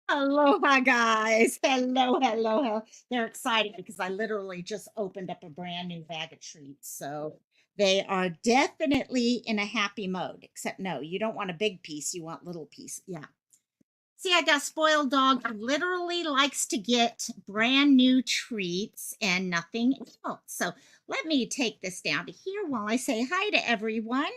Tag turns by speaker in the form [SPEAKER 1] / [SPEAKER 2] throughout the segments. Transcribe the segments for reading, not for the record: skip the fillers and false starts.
[SPEAKER 1] Aloha, guys. Hello, hello, hello. They're excited because I literally just opened up a brand new bag of treats. So they are definitely in a happy mode, except no, you don't want a big piece. You want little piece. Yeah. See, I got a spoiled dog who literally likes to get brand new treats and nothing else. So let me take this down to here while I say hi to everyone.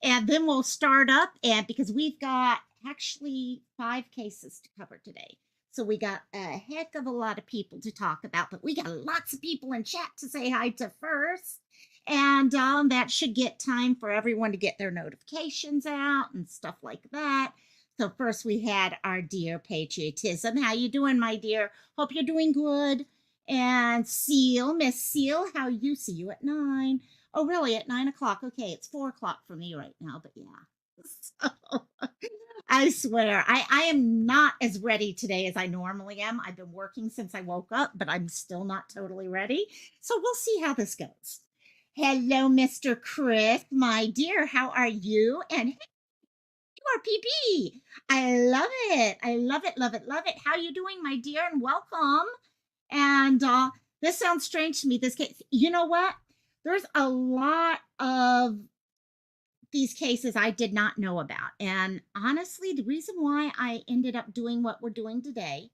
[SPEAKER 1] And then we'll start up. And because we've got actually 5 cases to cover today. So we got a heck of a lot of people to talk about, but we got lots of people in chat to say hi to first. And that should get time for everyone to get their notifications out and stuff like that. So first we had our dear patriotism. How you doing, my dear? Hope you're doing good. And Seal, Miss Seal, how you see you at 9? Oh, really? At 9 o'clock? Okay, it's 4 o'clock for me right now, but yeah. So, I swear, I am not as ready today as I normally am. I've been working since I woke up, but I'm still not totally ready. So we'll see how this goes. Hello, Mr. Chris, my dear. How are you? And your PP. I love it. I love it, love it, love it. How you doing, my dear? And welcome. And this sounds strange to me. This case, you know what? There's a lot of these cases I did not know about. And honestly, the reason why I ended up doing what we're doing today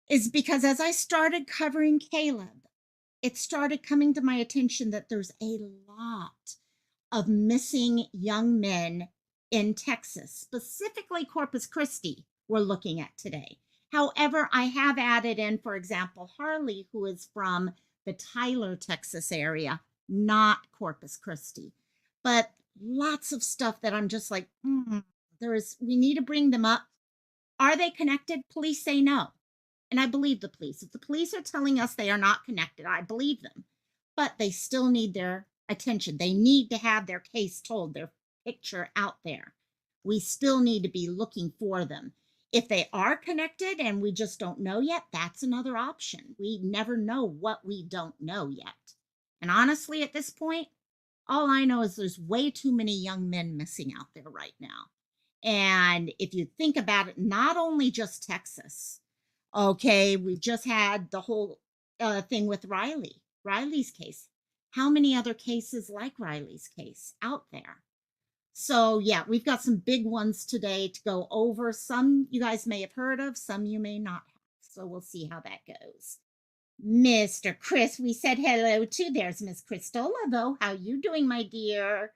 [SPEAKER 1] is because as I started covering Caleb, it started coming to my attention that there's a lot of missing young men in Texas, specifically Corpus Christi, we're looking at today. However, I have added in, for example, Harley, who is from the Tyler, Texas area, not Corpus Christi. But lots of stuff that I'm just like, we need to bring them up. Are they connected? Police say no. And I believe the police. If the police are telling us they are not connected, I believe them. But they still need their attention. They need to have their case told, their picture out there. We still need to be looking for them. If they are connected and we just don't know yet, that's another option. We never know what we don't know yet. And honestly, at this point, all I know is there's way too many young men missing out there right now. And if you think about it, not only just Texas, okay, we just had the whole thing with Riley's case. How many other cases like Riley's case out there? So, yeah, we've got some big ones today to go over. Some you guys may have heard of, some you may not have. So, we'll see how that goes. Mr. Chris, we said hello to. There's Miss Cristola, though. How you doing, my dear?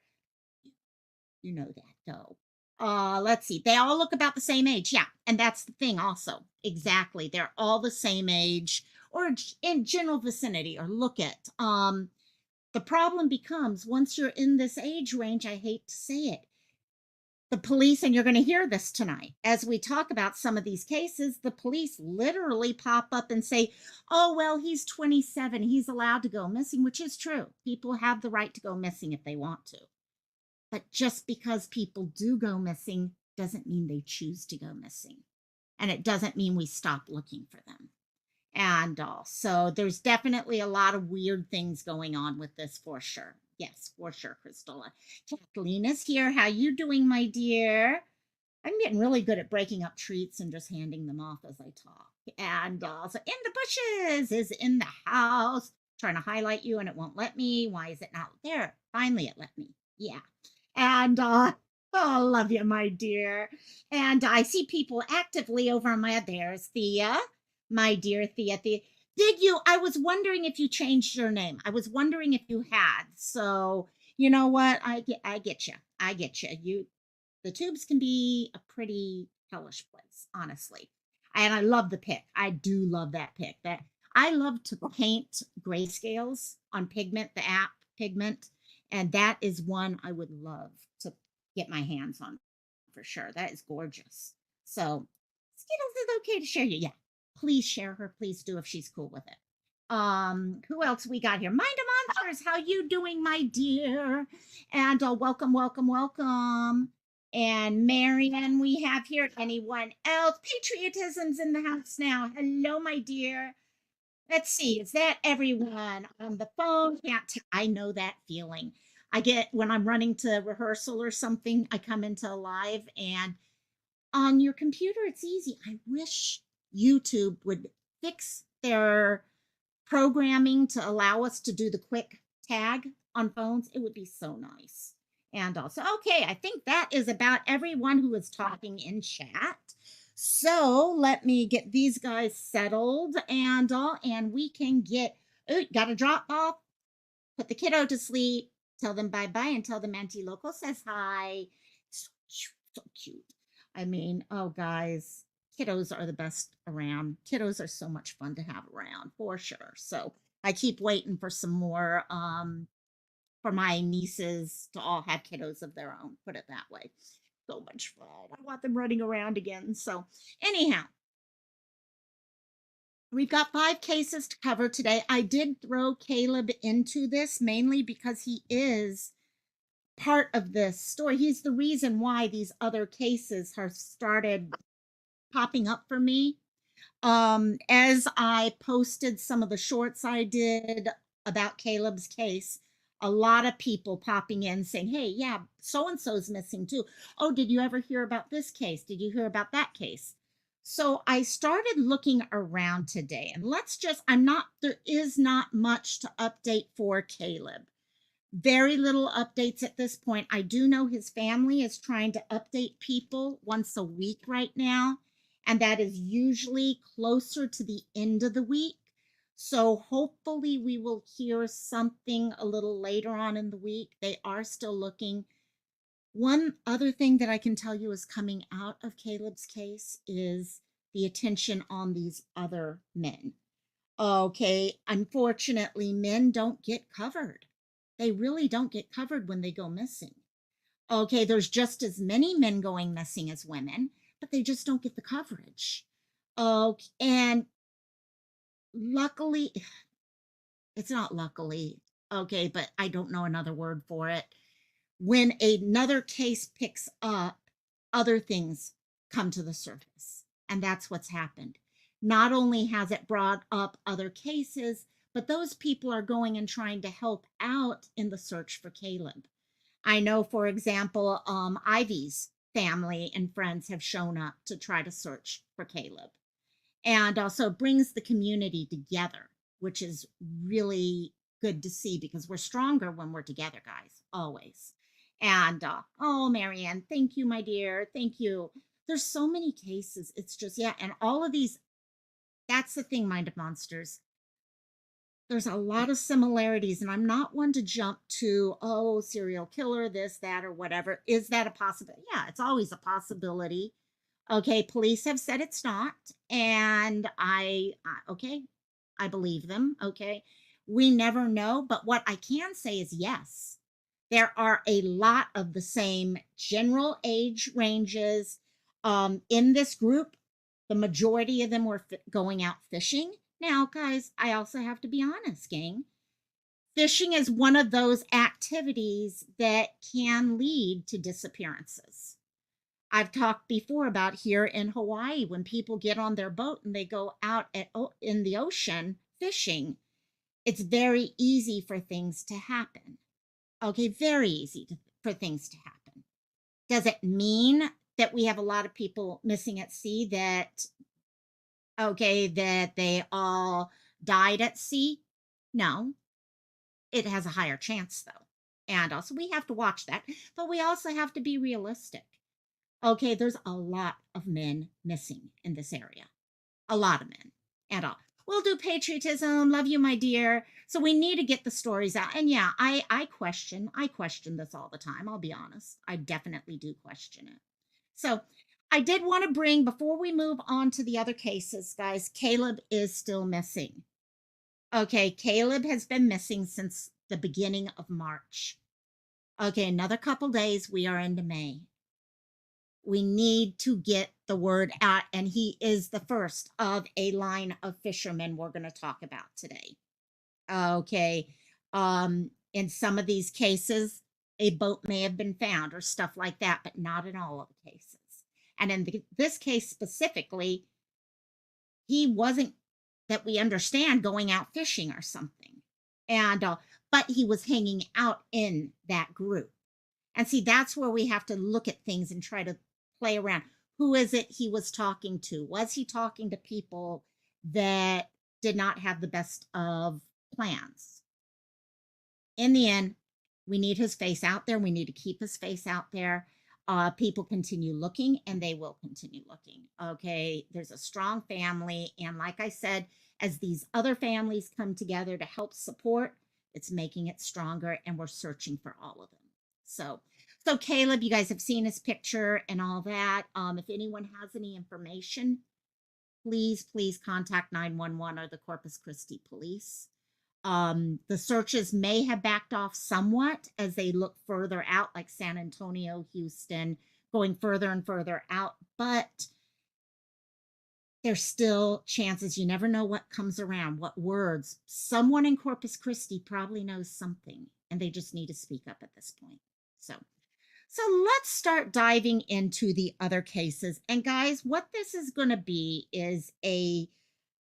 [SPEAKER 1] You know that, though. Let's see. They all look about the same age. Yeah, and that's the thing also. Exactly. They're all the same age or in general vicinity or look at. The problem becomes once you're in this age range, I hate to say it, the police, and you're going to hear this tonight as we talk about some of these cases, the police literally pop up and say, oh, well, he's 27. He's allowed to go missing, which is true. People have the right to go missing if they want to. But just because people do go missing doesn't mean they choose to go missing. And it doesn't mean we stop looking for them. And so there's definitely a lot of weird things going on with this for sure. Yes, for sure, Crystalla. Kathleen is here. How you doing, my dear? I'm getting really good at breaking up treats and just handing them off as I talk. And so in the bushes is in the house. Trying to highlight you and it won't let me. Why is it not there? Finally, it let me. Yeah. And oh, love you, my dear. And I see people actively over on my there's Thea, my dear Thea. Thea. Did you? I was wondering if you changed your name. I was wondering if you had. So you know what? I get you. I get you. The tubes can be a pretty hellish place, honestly. And I love the pick. I do love that pick. That I love to paint grayscales on Pigment, the app Pigment, and that is one I would love to get my hands on for sure. That is gorgeous. So Skittles is okay to share you. Yeah. Please share her. Please do if she's cool with it. Who else we got here? Mind of Monsters, how you doing, my dear? And welcome, welcome, welcome. And Marianne, we have here. Anyone else? Patriotism's in the house now. Hello, my dear. Let's see. Is that everyone on the phone? I know that feeling. I get when I'm running to rehearsal or something, I come into a live and On your computer, it's easy. I wish YouTube would fix their programming to allow us to do the quick tag on phones. It would be so nice. And also, okay, I think that is about everyone who is talking in chat. So let me get these guys settled and we can get, oh, got to drop off, put the kiddo to sleep, tell them bye-bye, and tell them Auntie Loco says hi. So cute, so cute. I mean, oh, guys, kiddos are the best around. Kiddos are so much fun to have around, for sure. So I keep waiting for some more for my nieces to all have kiddos of their own, put it that way. So much fun. I want them running around again. So anyhow, we've got 5 cases to cover today. I did throw Caleb into this mainly because he is part of this story. He's the reason why these other cases have started popping up for me. As I posted some of the shorts I did about Caleb's case, a lot of people popping in saying, hey, yeah, so-and-so's missing too. Oh, did you ever hear about this case? Did you hear about that case? So I started looking around today, and there is not much to update for Caleb. Very little updates at this point. I do know his family is trying to update people once a week right now, and that is usually closer to the end of the week. So hopefully we will hear something a little later on in the week. They are still looking. One other thing that I can tell you is coming out of Caleb's case is the attention on these other men. Okay, unfortunately, men don't get covered. They really don't get covered when they go missing. Okay, there's just as many men going missing as women, but they just don't get the coverage. Okay, and luckily, it's not luckily, okay, but I don't know another word for it. When another case picks up, other things come to the surface. And that's what's happened. Not only has it brought up other cases, but those people are going and trying to help out in the search for Caleb. I know, for example, Ivie's family and friends have shown up to try to search for Caleb. And also brings the community together, which is really good to see because we're stronger when we're together, guys, always. And oh, Marianne, thank you, my dear. Thank you. There's so many cases. It's just, yeah. And all of these, that's the thing, Mind of Monsters. There's a lot of similarities, and I'm not one to jump to, oh, serial killer, this, that, or whatever. Is that a possibility? Yeah, it's always a possibility. Okay, police have said it's not, and okay, I believe them. Okay, we never know, but what I can say is yes, there are a lot of the same general age ranges in this group. The majority of them were going out fishing. Now, guys, I also have to be honest, gang. Fishing is one of those activities that can lead to disappearances. I've talked before about here in Hawaii when people get on their boat and they go out in the ocean fishing. It's very easy for things to happen. Okay, very easy for things to happen. Does it mean that we have a lot of people missing at sea that they all died at sea? No, it has a higher chance though. And also we have to watch that, but we also have to be realistic. Okay, there's a lot of men missing in this area. A lot of men. And we'll do patriotism. Love you, my dear. So we need to get the stories out. And yeah, I question this all the time. I'll be honest. I definitely do question it. So I did want to bring, before we move on to the other cases, guys, Caleb is still missing. Okay, Caleb has been missing since the beginning of March. Okay, another couple days, we are into May. We need to get the word out, and he is the first of a line of fishermen we're going to talk about today. Okay. In some of these cases, a boat may have been found or stuff like that, but not in all of the cases. And in this case specifically, he wasn't, that we understand, going out fishing or something. And but he was hanging out in that group. And see, that's where we have to look at things and try to play around. who is it he was talking to? Was he talking to people that did not have the best of plans? In the end, we need his face out there. We need to keep his face out there. People continue looking and they will continue looking. Okay. There's a strong family. And like I said, as these other families come together to help support, it's making it stronger and we're searching for all of them. So Caleb, you guys have seen his picture and all that. If anyone has any information, please contact 911 or the Corpus Christi police. The searches may have backed off somewhat as they look further out, like San Antonio, Houston, going further and further out, but there's still chances. You never know what comes around, what words. Someone in Corpus Christi probably knows something, and they just need to speak up at this point. So let's start diving into the other cases. And guys, what this is going to be is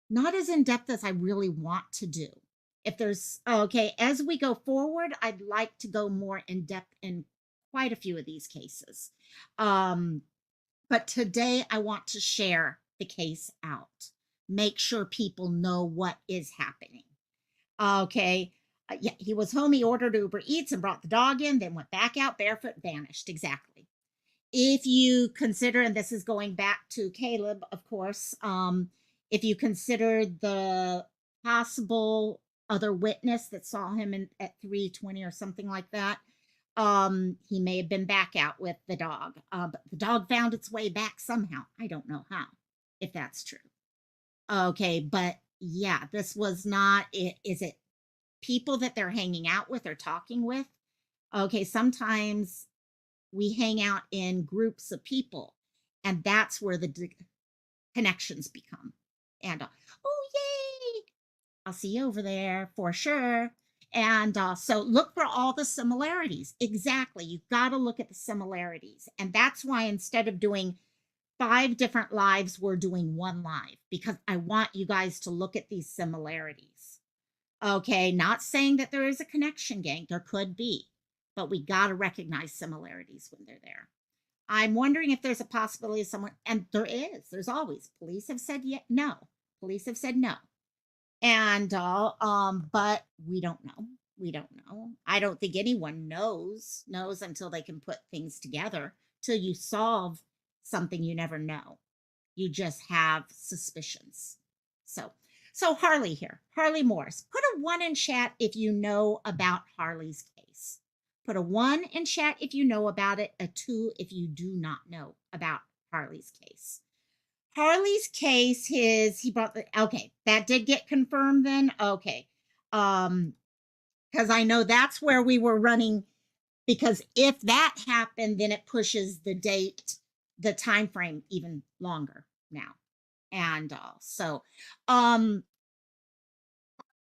[SPEAKER 1] not as in-depth as I really want to do. If there's, okay, as we go forward, I'd like to go more in depth in quite a few of these cases. But today I want to share the case out. Make sure people know what is happening. Okay. Yeah, he was home. He ordered Uber Eats and brought the dog in, then went back out barefoot, vanished. Exactly. If you consider, and this is going back to Caleb, of course, if you consider the possible other witness that saw him at 3:20 or something like that, he may have been back out with the dog, but the dog found its way back somehow. I don't know how, if that's true. Okay, but yeah, this was not it. Is it people that they're hanging out with or talking with? Okay, sometimes we hang out in groups of people, and that's where the connections become. And oh, yay! I'll see you over there for sure. And so look for all the similarities. Exactly. You've got to look at the similarities. And that's why instead of doing 5 different lives, we're doing 1 live, because I want you guys to look at these similarities. Okay, not saying that there is a connection, gang. There could be, but we got to recognize similarities when they're there. I'm wondering if there's a possibility of someone, and there is. There's always. Police have said no. Police have said no. And but we don't know. We don't know. I don't think anyone knows until they can put things together. Till you solve something, you never know. You just have suspicions. So Harley here, Harley Morris. Put a 1 in chat if you know about Harley's case. Put a 1 in chat if you know about it, a 2 if you do not know about Harley's case. Harley's case, he brought okay, that did get confirmed then? Okay. Because I know that's where we were running, because if that happened, then it pushes the date, the time frame even longer now. And so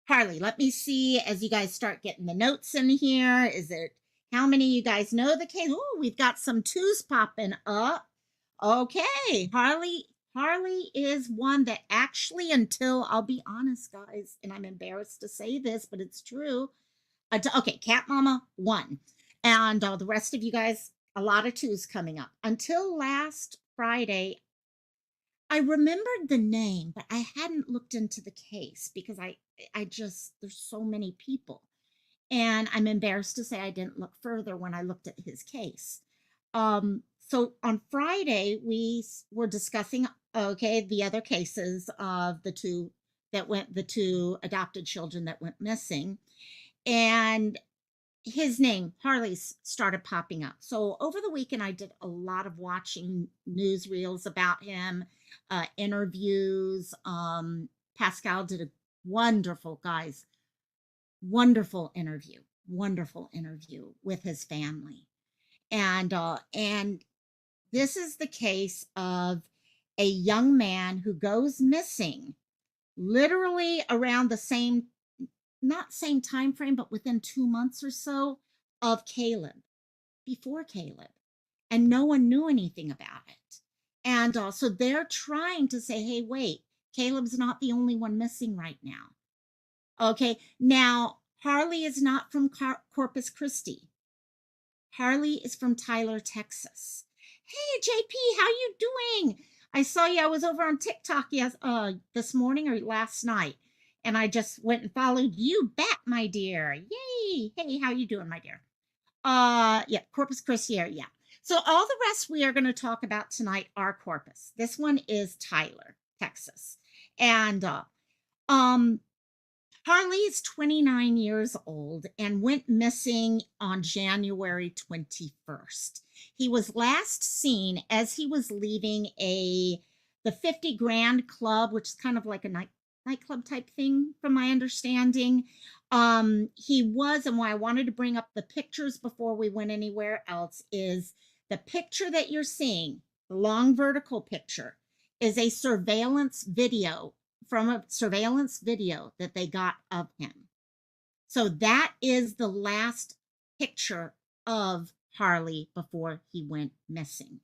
[SPEAKER 1] Harley, let me see as you guys start getting the notes in here. Is it how many of you guys know the case? Oh, we've got some 2s popping up. Okay, Harley is one that actually, until, I'll be honest, guys, and I'm embarrassed to say this, but it's true. Okay, Cat Mama 1, and the rest of you guys, a lot of 2s coming up. Until last Friday, I remembered the name, but I hadn't looked into the case because I just, there's so many people. And I'm embarrassed to say I didn't look further when I looked at his case. So on Friday, we were discussing, okay, the other cases of the 2 adopted children that went missing. And his name, Harley's, started popping up. So over the weekend, I did a lot of watching newsreels about him, interviews. Pascal did a wonderful interview with his family. And this is the case of a young man who goes missing literally around the same, not same time frame, but within 2 months or so of Caleb, before Caleb, and no one knew anything about it. And so they're trying to say, hey, wait, Caleb's not the only one missing right now. Okay, now Harley is not from Corpus Christi. Harley is from Tyler, Texas. Hey JP, how you doing? I saw you. I was over on TikTok this morning or last night, and I just went and followed you back, my dear. Yay! Hey, how you doing, my dear? Yeah, Corpus Christi area. Yeah. So all the rest we are going to talk about tonight are Corpus. This one is Tyler, Texas, and um Harley is 29 years old and went missing on January 21st. He was last seen as he was leaving the 50 Grand Club, which is kind of like a nightclub type thing, from my understanding. He was, and why I wanted to bring up the pictures before we went anywhere else is the picture that you're seeing, the long vertical picture, is a surveillance video from a surveillance video that they got of him. So that is the last picture of Harley before he went missing.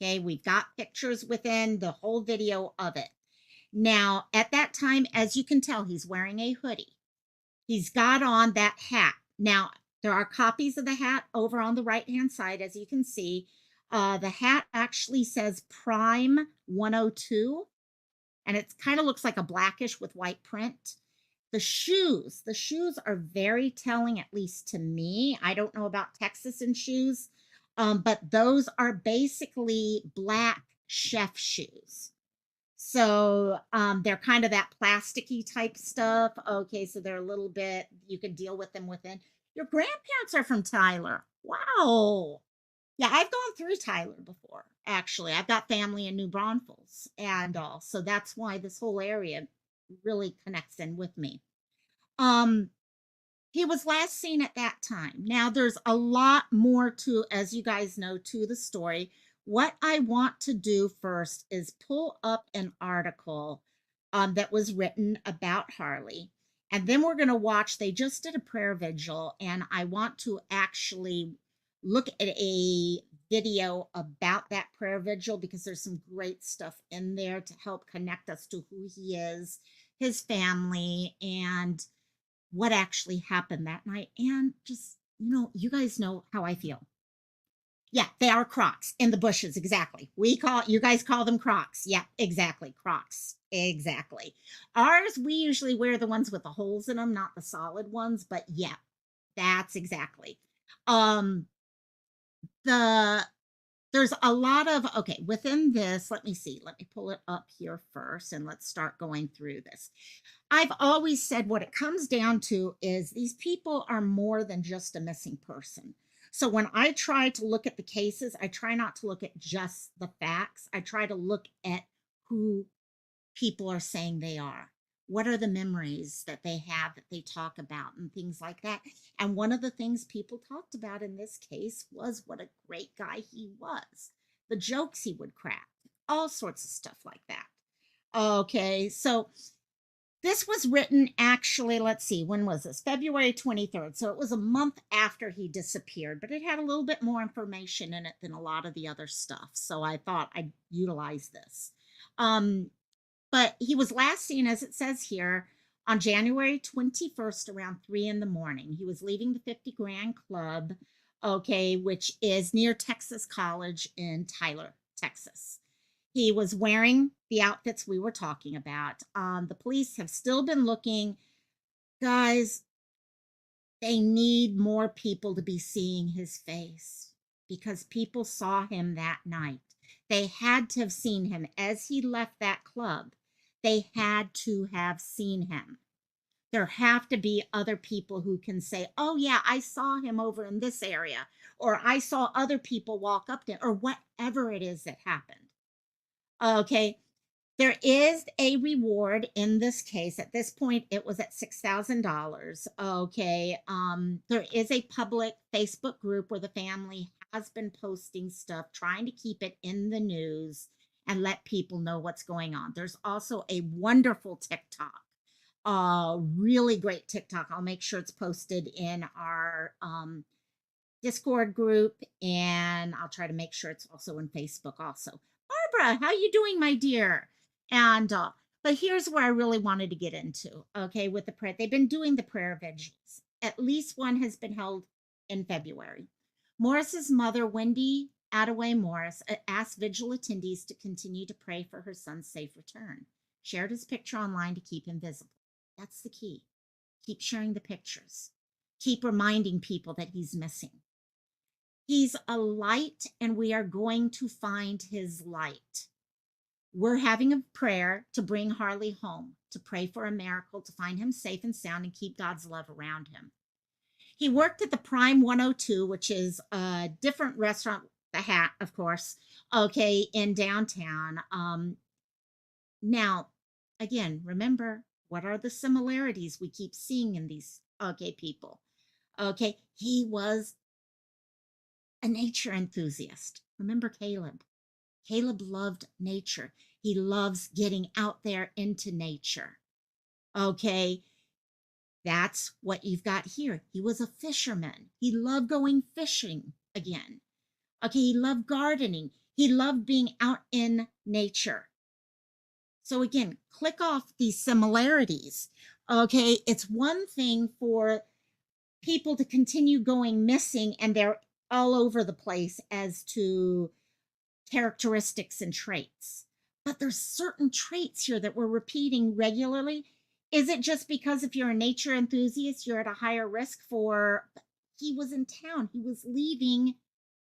[SPEAKER 1] Okay, we've got pictures within the whole video of it. Now, at that time, as you can tell, he's wearing a hoodie. He's got on that hat. Now, there are copies of the hat over on the right-hand side, as you can see. The hat actually says Prime 102. And it kind of looks like a blackish with white print. The shoes are very telling, at least to me. I don't know about Texas and shoes, but those are basically black chef shoes. So they're kind of that plasticky type stuff. Okay, so they're a little bit, you can deal with them within. Your grandparents are from Tyler. Wow. Yeah, I've gone through Tyler before, actually. I've got family in New Braunfels and all. So that's why this whole area really connects in with me. He was last seen at that time. Now, there's a lot more to, as you guys know, to the story. What I want to do first is pull up an article that was written about Harley. And then we're going to watch, they just did a prayer vigil, and I want to actually look at a video about that prayer vigil because there's some great stuff in there to help connect us to who he is, his family, and what actually happened that night. And just, you guys know how I feel. Yeah, they are Crocs in the bushes. Exactly. You guys call them Crocs. Yeah, exactly. Crocs. Exactly. Ours, we usually wear the ones with the holes in them, not the solid ones, but yeah, that's exactly. There's a lot of, okay, within this, let me see, let me pull it up here first and let's start going through this. I've always said what it comes down to is these people are more than just a missing person. So when I try to look at the cases, I try not to look at just the facts. I try to look at who people are saying they are. What are the memories that they have that they talk about and things like that? And one of the things people talked about in this case was what a great guy he was, the jokes he would crack, all sorts of stuff like that. Okay, so this was written actually, let's see, when was this? February 23rd. So it was a month after he disappeared, but it had a little bit more information in it than a lot of the other stuff. So I thought I'd utilize this. But he was last seen, as it says here, on January 21st around 3 in the morning. He was leaving the 50 Grand Club, okay, which is near Texas College in Tyler, Texas. He was wearing the outfits we were talking about. The police have still been looking. Guys, they need more people to be seeing his face because people saw him that night. They had to have seen him as he left that club. They had to have seen him. There have to be other people who can say, oh yeah, I saw him over in this area, or I saw other people walk up to, or whatever it is that happened. Okay, there is a reward in this case. At this point, it was at $6,000. Okay, there is a public Facebook group where the family has been posting stuff, trying to keep it in the news and let people know what's going on. There's also a wonderful TikTok, really great TikTok. I'll make sure it's posted in our Discord group, and I'll try to make sure it's also in Facebook also. Barbara, how you doing, my dear? And but here's where I really wanted to get into, okay, with the prayer. They've been doing the prayer vigils. At least one has been held in February. Morris's mother, Wendy Attaway Morris asked vigil attendees to continue to pray for her son's safe return. Shared his picture online to keep him visible. That's the key. Keep sharing the pictures. Keep reminding people that he's missing. He's a light, and we are going to find his light. We're having a prayer to bring Harley home, to pray for a miracle, to find him safe and sound and keep God's love around him. He worked at the Prime 102, which is a different restaurant, the Hat, of course, okay, in downtown. Now, again, remember, what are the similarities we keep seeing in these, okay, people? Okay, he was a nature enthusiast. Remember Caleb? Caleb loved nature. He loves getting out there into nature. Okay, that's what you've got here. He was a fisherman. He loved going fishing again. Okay, he loved gardening. He loved being out in nature. So again, click off these similarities. Okay, it's one thing for people to continue going missing and they're all over the place as to characteristics and traits. But there's certain traits here that we're repeating regularly. Is it just because if you're a nature enthusiast, you're at a higher risk for, he was in town, he was leaving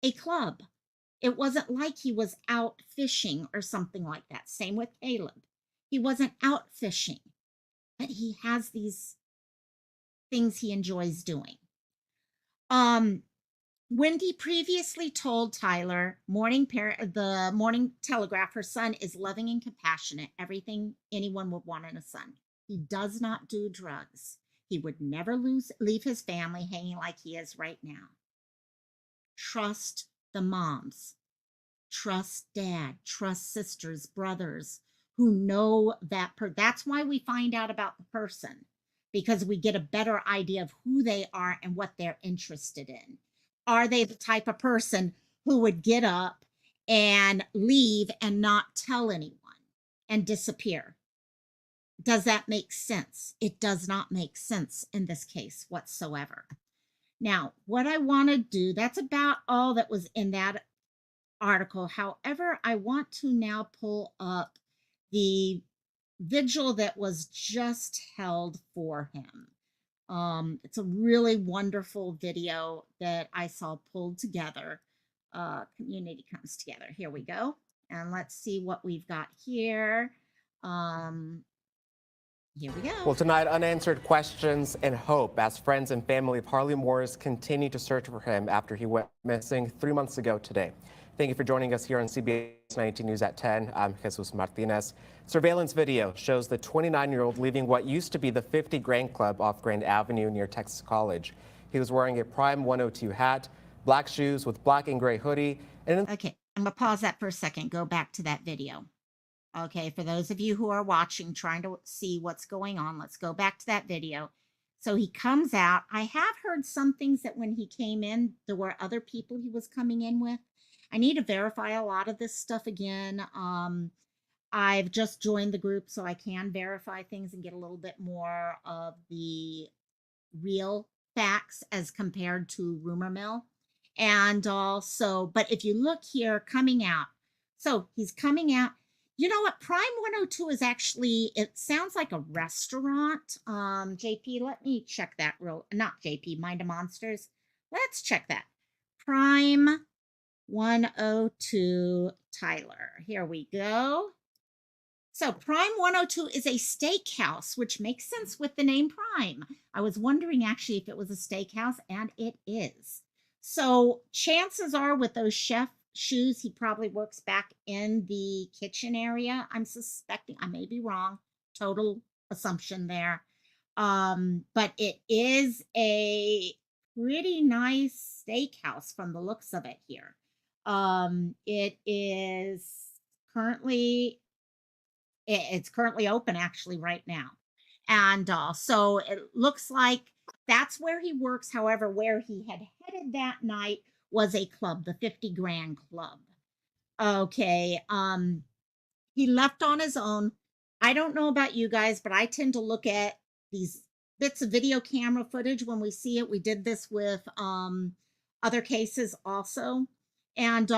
[SPEAKER 1] a club. It wasn't like he was out fishing or something like that. Same with Caleb. He wasn't out fishing, but he has these things he enjoys doing. Wendy previously told Tyler, the Morning Telegraph, her son is loving and compassionate, everything anyone would want in a son. He does not do drugs. He would never leave his family hanging like he is right now. Trust the moms. Trust dad. Trust sisters, brothers who know that. That's why we find out about the person, because we get a better idea of who they are and what they're interested in. Are they the type of person who would get up and leave and not tell anyone and disappear? Does that make sense? It does not make sense in this case whatsoever. Now, what I want to do, that's about all that was in that article. However, I want to now pull up the vigil that was just held for him. It's a really wonderful video that I saw pulled together. Community comes together. Here we go. And let's see what we've got here. Here we go.
[SPEAKER 2] Well, tonight, unanswered questions and hope as friends and family of Harley Morris continue to search for him after he went missing 3 months ago today. Thank you for joining us here on CBS 19 News at 10. I'm Jesus Martinez. Surveillance video shows the 29-year-old leaving what used to be the 50 Grand Club off Grand Avenue near Texas College. He was wearing a Prime 102 hat, black shoes with black and gray hoodie. And
[SPEAKER 1] okay, I'm going to pause that for a second. Go back to that video. Okay, for those of you who are watching, trying to see what's going on, let's go back to that video. So he comes out. I have heard some things that when he came in, there were other people he was coming in with. I need to verify a lot of this stuff again. I've just joined the group, so I can verify things and get a little bit more of the real facts as compared to rumor mill. And also, but if you look here, coming out. So he's coming out. You know what? Prime 102 is actually, it sounds like a restaurant. JP, let me check that not JP, Mind of Monsters. Let's check that. Prime 102 Tyler. Here we go. So Prime 102 is a steakhouse, which makes sense with the name Prime. I was wondering actually if it was a steakhouse, and it is. So chances are with those chef shoes, he probably works back in the kitchen area. I'm suspecting, I may be wrong, total assumption there. But it is a pretty nice steakhouse from the looks of it here. It is currently, it's currently open actually right now. And so it looks like that's where he works. However, where he had headed that night was a club, the 50 Grand Club. Okay. He left on his own. I don't know about you guys, but I tend to look at these bits of video camera footage when we see it. We did this with other cases also. and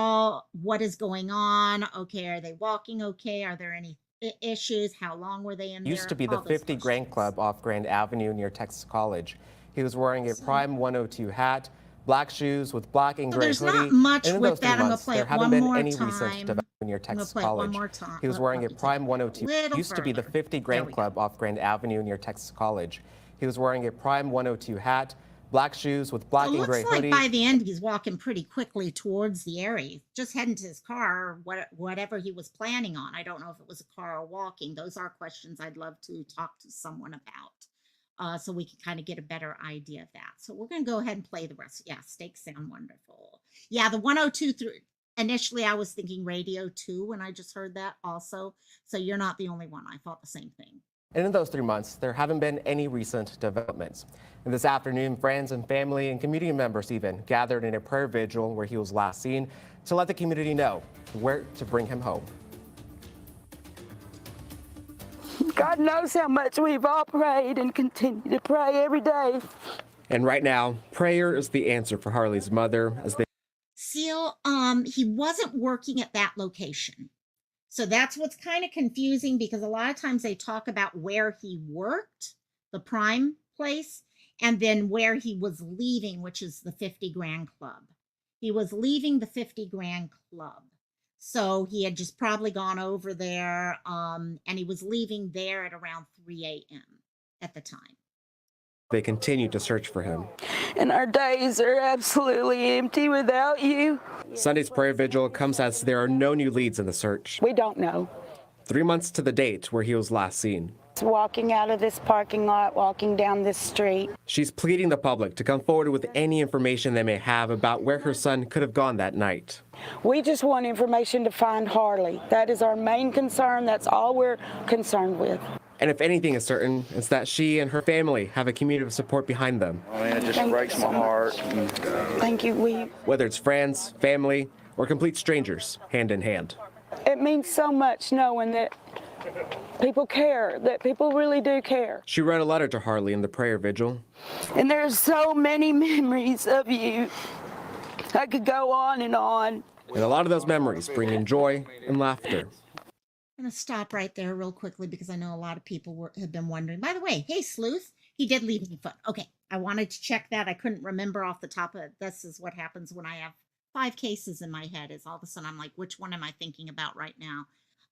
[SPEAKER 1] what is going on. Okay, are they walking okay? Are there any issues? How long were they in there?
[SPEAKER 2] Used to be the
[SPEAKER 1] All those
[SPEAKER 2] 50 Grand
[SPEAKER 1] questions.
[SPEAKER 2] Club off Grand Avenue near Texas College. He was wearing a
[SPEAKER 1] So,
[SPEAKER 2] Prime 102 hat, black shoes with black and
[SPEAKER 1] so
[SPEAKER 2] gray
[SPEAKER 1] there's not
[SPEAKER 2] hoodie,
[SPEAKER 1] much
[SPEAKER 2] and in
[SPEAKER 1] with
[SPEAKER 2] those 3
[SPEAKER 1] that. I'm gonna
[SPEAKER 2] months,
[SPEAKER 1] play
[SPEAKER 2] there
[SPEAKER 1] it
[SPEAKER 2] haven't
[SPEAKER 1] one
[SPEAKER 2] been
[SPEAKER 1] more
[SPEAKER 2] any recent
[SPEAKER 1] time.
[SPEAKER 2] development near
[SPEAKER 1] I'm gonna
[SPEAKER 2] Texas
[SPEAKER 1] play it one
[SPEAKER 2] College.
[SPEAKER 1] more time.
[SPEAKER 2] He was wearing a Prime 102.
[SPEAKER 1] Little
[SPEAKER 2] Used to be the
[SPEAKER 1] further.
[SPEAKER 2] 50
[SPEAKER 1] There
[SPEAKER 2] Grand
[SPEAKER 1] we go.
[SPEAKER 2] Club off Grand Avenue near Texas College. He was wearing a Prime 102 hat, black shoes with black
[SPEAKER 1] So it
[SPEAKER 2] and gray
[SPEAKER 1] looks like
[SPEAKER 2] hoodie.
[SPEAKER 1] by the end he's walking pretty quickly towards the area, just heading to his car or whatever he was planning on. I don't know if it was a car or walking. Those are questions I'd love to talk to someone about, so we can kind of get a better idea of that. So we're going to go ahead and play the rest. Yeah, steaks sound wonderful. Yeah, the 102 through. Initially, I was thinking radio 2 when I just heard that also. So you're not the only one. I thought the same thing.
[SPEAKER 2] And in those 3 months, there haven't been any recent developments. And this afternoon, friends and family and community members even gathered in a prayer vigil where he was last seen to let the community know where to bring him home.
[SPEAKER 3] God knows how much we've all prayed and continue to pray every day.
[SPEAKER 2] And right now, prayer is the answer for Harley's mother as they
[SPEAKER 1] Seal, he wasn't working at that location. So that's what's kind of confusing, because a lot of times they talk about where he worked, the prime place, and then where he was leaving, which is the 50 Grand Club. He was leaving the 50 Grand Club. So he had just probably gone over there, and he was leaving there at around 3 a.m. at the time.
[SPEAKER 2] They continue to search for him.
[SPEAKER 3] And our days are absolutely empty without you.
[SPEAKER 2] Sunday's prayer vigil comes as there are no new leads in the search.
[SPEAKER 3] We don't know.
[SPEAKER 2] 3 months to the date where he was last seen.
[SPEAKER 3] Walking out of this parking lot, walking down this street.
[SPEAKER 2] She's pleading the public to come forward with any information they may have about where her son could have gone that night.
[SPEAKER 3] We just want information to find Harley. That is our main concern. That's all we're concerned with.
[SPEAKER 2] And if anything is certain, it's that she and her family have a community of support behind them.
[SPEAKER 4] I mean, it just breaks my heart.
[SPEAKER 3] Thank you.
[SPEAKER 2] Whether it's friends, family, or complete strangers, hand in hand.
[SPEAKER 3] It means so much knowing that people care, that people really do care.
[SPEAKER 2] She read a letter to Harley in the prayer vigil.
[SPEAKER 3] And there's so many memories of you. I could go on. And
[SPEAKER 2] a lot of those memories bring in joy and laughter.
[SPEAKER 1] I'm going to stop right there real quickly because I know a lot of people have been wondering. By the way, hey, Sleuth, he did leave me foot. Okay, I wanted to check that. I couldn't remember off the top of it. This is what happens when I have 5 cases in my head, is all of a sudden I'm like, which one am I thinking about right now?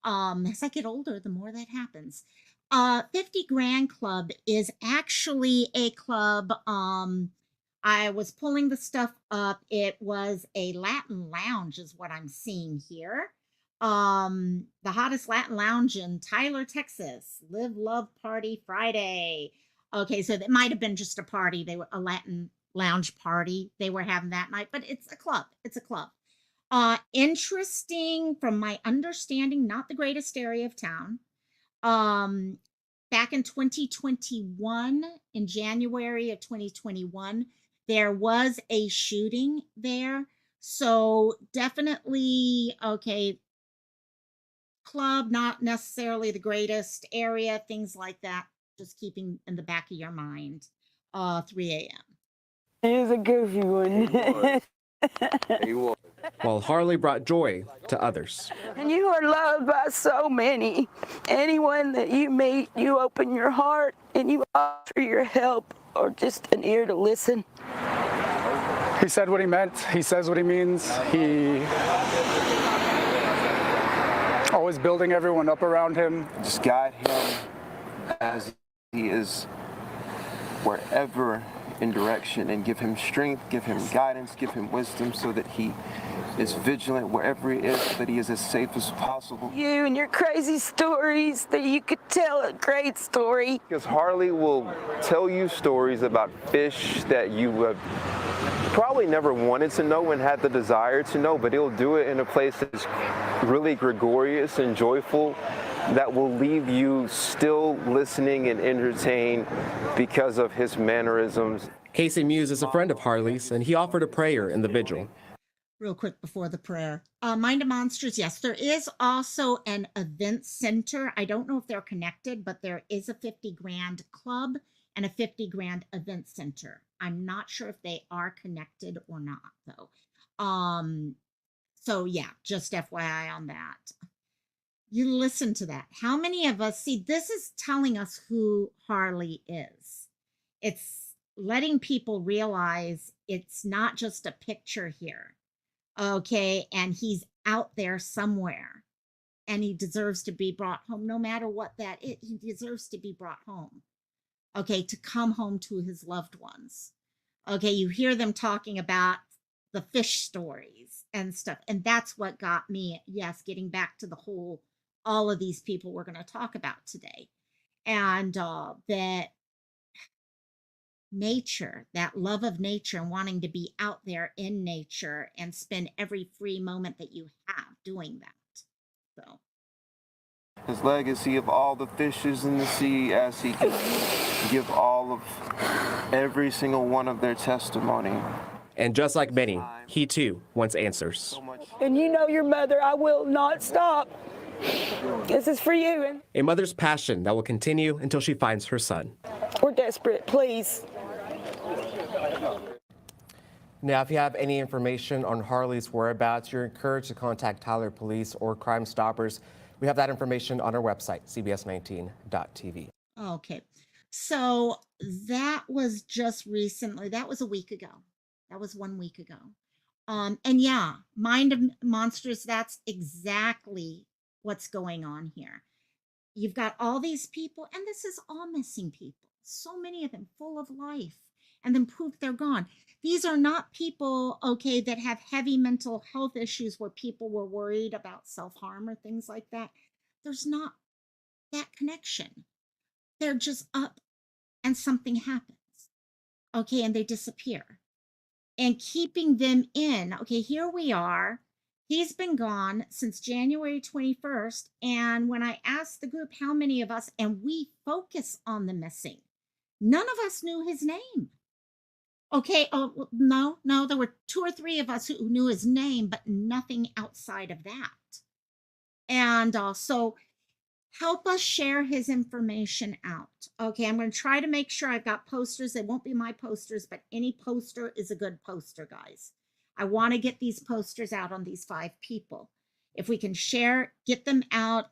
[SPEAKER 1] As I get older, the more that happens. 50 Grand Club is actually a club. I was pulling the stuff up. It was a Latin lounge is what I'm seeing here. The hottest Latin lounge in Tyler, Texas. Live, love, party Friday. Okay, so it might have been just a party. They were a Latin lounge party they were having that night, but it's a club. It's a club. Interesting from my understanding, not the greatest area of town. Back in 2021, in January of 2021, there was a shooting there. So definitely, okay, club, not necessarily the greatest area, things like that. Just keeping in the back of your mind. 3 a.m.
[SPEAKER 3] It is a goofy one.
[SPEAKER 4] He was.
[SPEAKER 2] While Harley brought joy to others.
[SPEAKER 3] And you are loved by so many. Anyone that you meet, you open your heart and you offer your help or just an ear to listen.
[SPEAKER 5] He said what he meant. He says what he means. He always building everyone up around him.
[SPEAKER 4] Just guide him as he is wherever in direction, and give him strength, give him guidance, give him wisdom so that he is vigilant wherever he is, so that he is as safe as possible.
[SPEAKER 3] You and your crazy stories that you could tell a great story.
[SPEAKER 4] Because Harley will tell you stories about fish that you have probably never wanted to know and had the desire to know, but he'll do it in a place that's really gregarious and joyful, that will leave you still listening and entertained because of his mannerisms.
[SPEAKER 2] Casey Muse is a friend of Harley's, and he offered a prayer in the vigil.
[SPEAKER 1] Real quick before the prayer. Mind of Monsters, yes, there is also an event center. I don't know if they're connected, but there is a 50 Grand Club and a 50 Grand Event Center. I'm not sure if they are connected or not, though. So yeah, just FYI on that. You listen to that. How many of us see this is telling us who Harley is? It's letting people realize it's not just a picture here. Okay. And he's out there somewhere and he deserves to be brought home no matter what that is. He deserves to be brought home. Okay. To come home to his loved ones. Okay. You hear them talking about the fish stories and stuff. And that's what got me, yes, getting back to the whole, all of these people we're going to talk about today. And that nature, that love of nature and wanting to be out there in nature and spend every free moment that you have doing that. So
[SPEAKER 4] His legacy of all the fishes in the sea, as he could give all of every single one of their testimony.
[SPEAKER 2] And just like many, he too wants answers.
[SPEAKER 3] And you know your mother, I will not stop. This is for you. And
[SPEAKER 2] A mother's passion that will continue until she finds her son.
[SPEAKER 3] we're desperate, please.
[SPEAKER 2] Now, if you have any information on Harley's whereabouts, you're encouraged to contact Tyler Police or Crime Stoppers. We have that information on our website, cbs19.tv.
[SPEAKER 1] okay. So that was just recently, that was a week ago. That was 1 week ago. And yeah, Mind of Monsters, that's exactly what's going on here. You've got all these people, and this is all missing people. So many of them full of life, and then poof, they're gone. These are not people, okay, that have heavy mental health issues where people were worried about self-harm or things like that. There's not that connection. They're just up and something happens, okay, and they disappear. And keeping them in, okay, here we are. He's been gone since January 21st. And when I asked the group how many of us, and we focus on the missing, none of us knew his name. Okay, oh, no, there were 2 or 3 of us who knew his name, but nothing outside of that. And so help us share his information out. Okay, I'm going to try to make sure I've got posters. They won't be my posters, but any poster is a good poster, guys. I want to get these posters out on these 5 people. If we can share, get them out.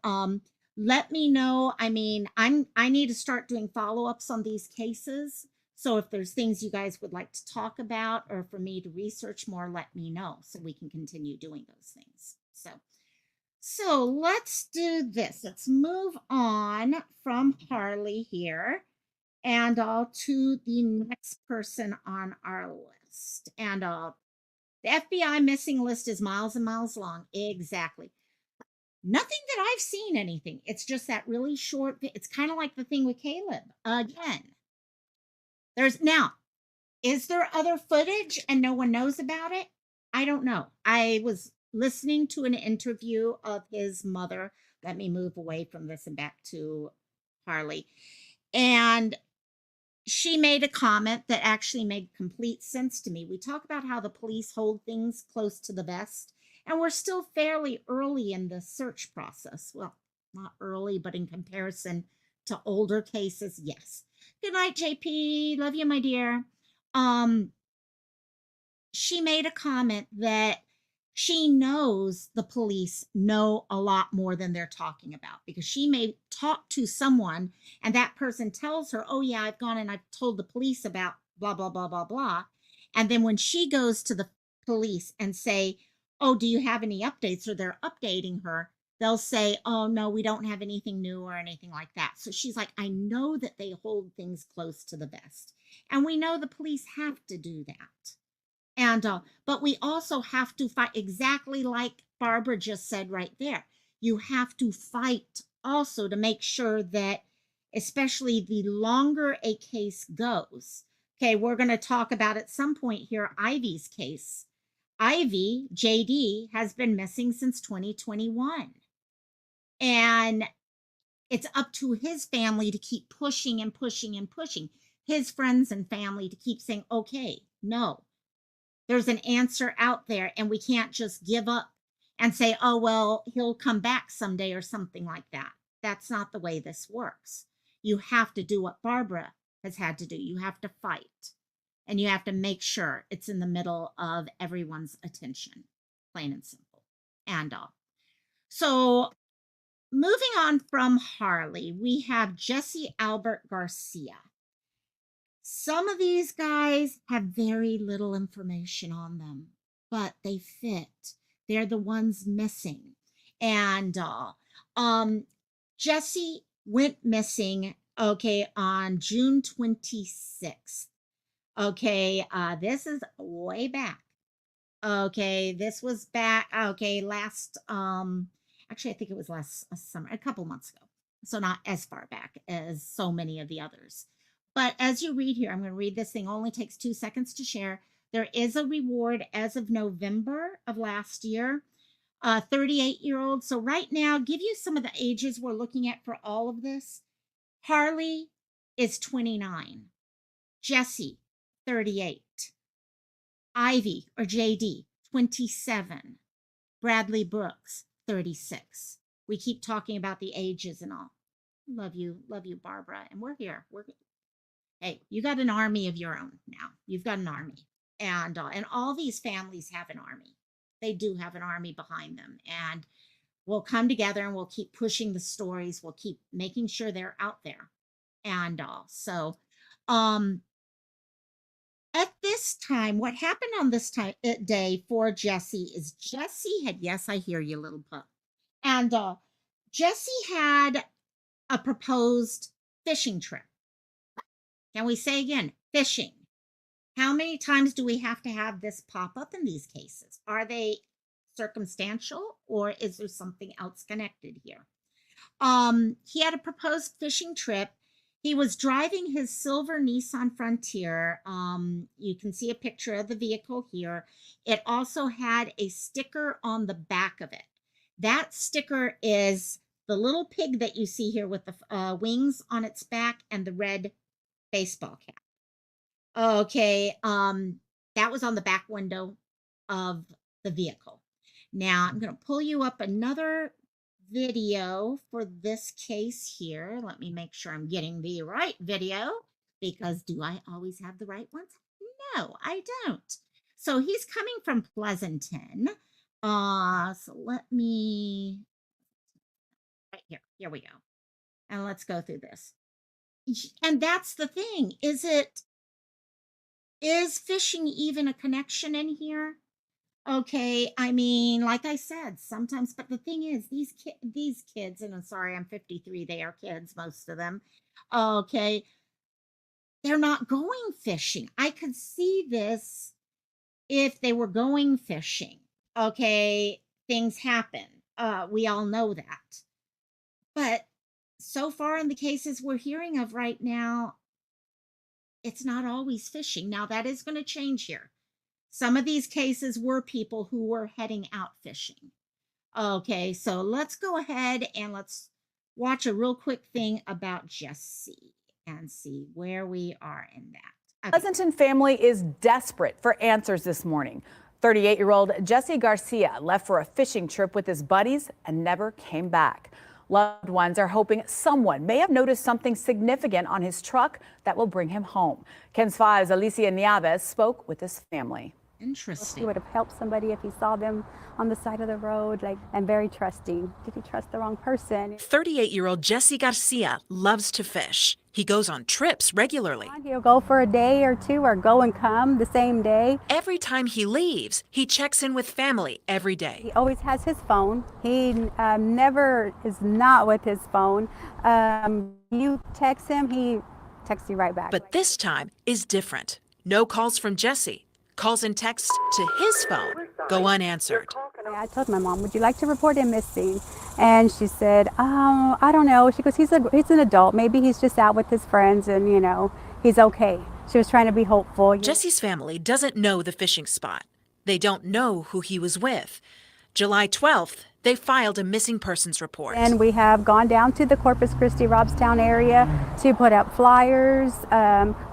[SPEAKER 1] Let me know. I mean, I need to start doing follow-ups on these cases. So if there's things you guys would like to talk about or for me to research more, let me know so we can continue doing those things. So let's do this. Let's move on from Harley here and to the next person on our list. And the FBI missing list is miles and miles long. Exactly. Nothing that I've seen anything. It's just that really short. It's kind of like the thing with Caleb again. Is there other footage and no one knows about it? I don't know. I was listening to an interview of his mother. Let me move away from this and back to Harley. And she made a comment that actually made complete sense to me. We talk about how the police hold things close to the vest, and we're still fairly early in the search process. Well, not early, but in comparison to older cases, yes. Good night, JP. Love you, my dear. She made a comment that she knows the police know a lot more than they're talking about, because she may talk to someone and that person tells her, oh yeah, I've gone and I've told the police about blah, blah, blah, blah, blah. And then when she goes to the police and say, oh, do you have any updates? Or they're updating her, they'll say, oh no, we don't have anything new or anything like that. So she's like, I know that they hold things close to the vest. And we know the police have to do that. And but we also have to fight, exactly like Barbara just said right there. You have to fight also to make sure that, especially the longer a case goes. Okay, we're going to talk about at some point here Ivy's case. Ivy, JD, has been missing since 2021. And it's up to his family to keep pushing and pushing and pushing. His friends and family to keep saying, okay, no. There's an answer out there, and we can't just give up and say, oh, well, he'll come back someday or something like that. That's not the way this works. You have to do what Barbara has had to do. You have to fight, and you have to make sure it's in the middle of everyone's attention, plain and simple. and all. So moving on from Harley, we have Jesse Albert Garcia. Some of these guys have very little information on them, but they fit. They're the ones missing. And Jesse went missing, okay, on June 26th. Okay, this is way back. Okay, this was back, okay, last, actually, I think it was last summer, a couple months ago. So not as far back as so many of the others. But as you read here, I'm going to read this thing, only takes 2 seconds to share. There is a reward as of November of last year, 38-year-old. So right now, give you some of the ages we're looking at for all of this. Harley is 29. Jesse, 38. Ivy, or JD, 27. Bradley Brooks, 36. We keep talking about the ages and all. Love you, Barbara. And we're here. Hey, you got an army of your own now. You've got an army. And all these families have an army. They do have an army behind them. And we'll come together and we'll keep pushing the stories. We'll keep making sure they're out there. And so, at this time, what happened on this day for Jesse is Jesse had, yes, I hear you, little pup. And Jesse had a proposed fishing trip. Can we say again, fishing? How many times do we have to have this pop up in these cases? Are they circumstantial or is there something else connected here? He had a proposed fishing trip. He was driving his silver Nissan Frontier. You can see a picture of the vehicle here. It also had a sticker on the back of it. That sticker is the little pig that you see here with the wings on its back and the red baseball cap. Okay, that was on the back window of the vehicle. Now, I'm going to pull you up another video for this case here. Let me make sure I'm getting the right video, because do I always have the right ones? No, I don't. So he's coming from Pleasanton. So let me, right here we go. And let's go through this. And that's the thing. Is fishing even a connection in here? Okay, I mean, like I said, sometimes, but the thing is, these kids, and I'm sorry, I'm 53, they are kids, most of them. Okay, they're not going fishing. I could see this if they were going fishing. Okay, things happen. We all know that. But so far in the cases we're hearing of right now, it's not always fishing. Now, that is going to change here. Some of these cases were people who were heading out fishing. Okay, so let's go ahead and let's watch a real quick thing about Jesse and see where we are in that. Okay.
[SPEAKER 6] Pleasanton family is desperate for answers this morning. 38-year-old Jesse Garcia left for a fishing trip with his buddies and never came back. Loved ones are hoping someone may have noticed something significant on his truck that will bring him home. KENS 5's Alicia Nieves spoke with his family.
[SPEAKER 1] Interesting.
[SPEAKER 7] He would have helped somebody if he saw them on the side of the road, and very trusting. Did he trust the wrong person?
[SPEAKER 8] 38-year-old Jesse Garcia loves to fish. He goes on trips regularly.
[SPEAKER 7] He'll go for a day or two or go and come the same day.
[SPEAKER 8] Every time he leaves, he checks in with family every day.
[SPEAKER 7] He always has his phone. He never is not with his phone. You text him, he texts you right back.
[SPEAKER 8] But this time is different. No calls from Jesse. Calls and texts to his phone go unanswered.
[SPEAKER 7] I told my mom, would you like to report him missing? And she said, I don't know. She goes, he's an adult. Maybe he's just out with his friends and, he's okay. She was trying to be hopeful.
[SPEAKER 8] Jesse's family doesn't know the fishing spot. They don't know who he was with. July 12th, they filed a missing persons report.
[SPEAKER 7] And we have gone down to the Corpus Christi, Robstown area to put up flyers,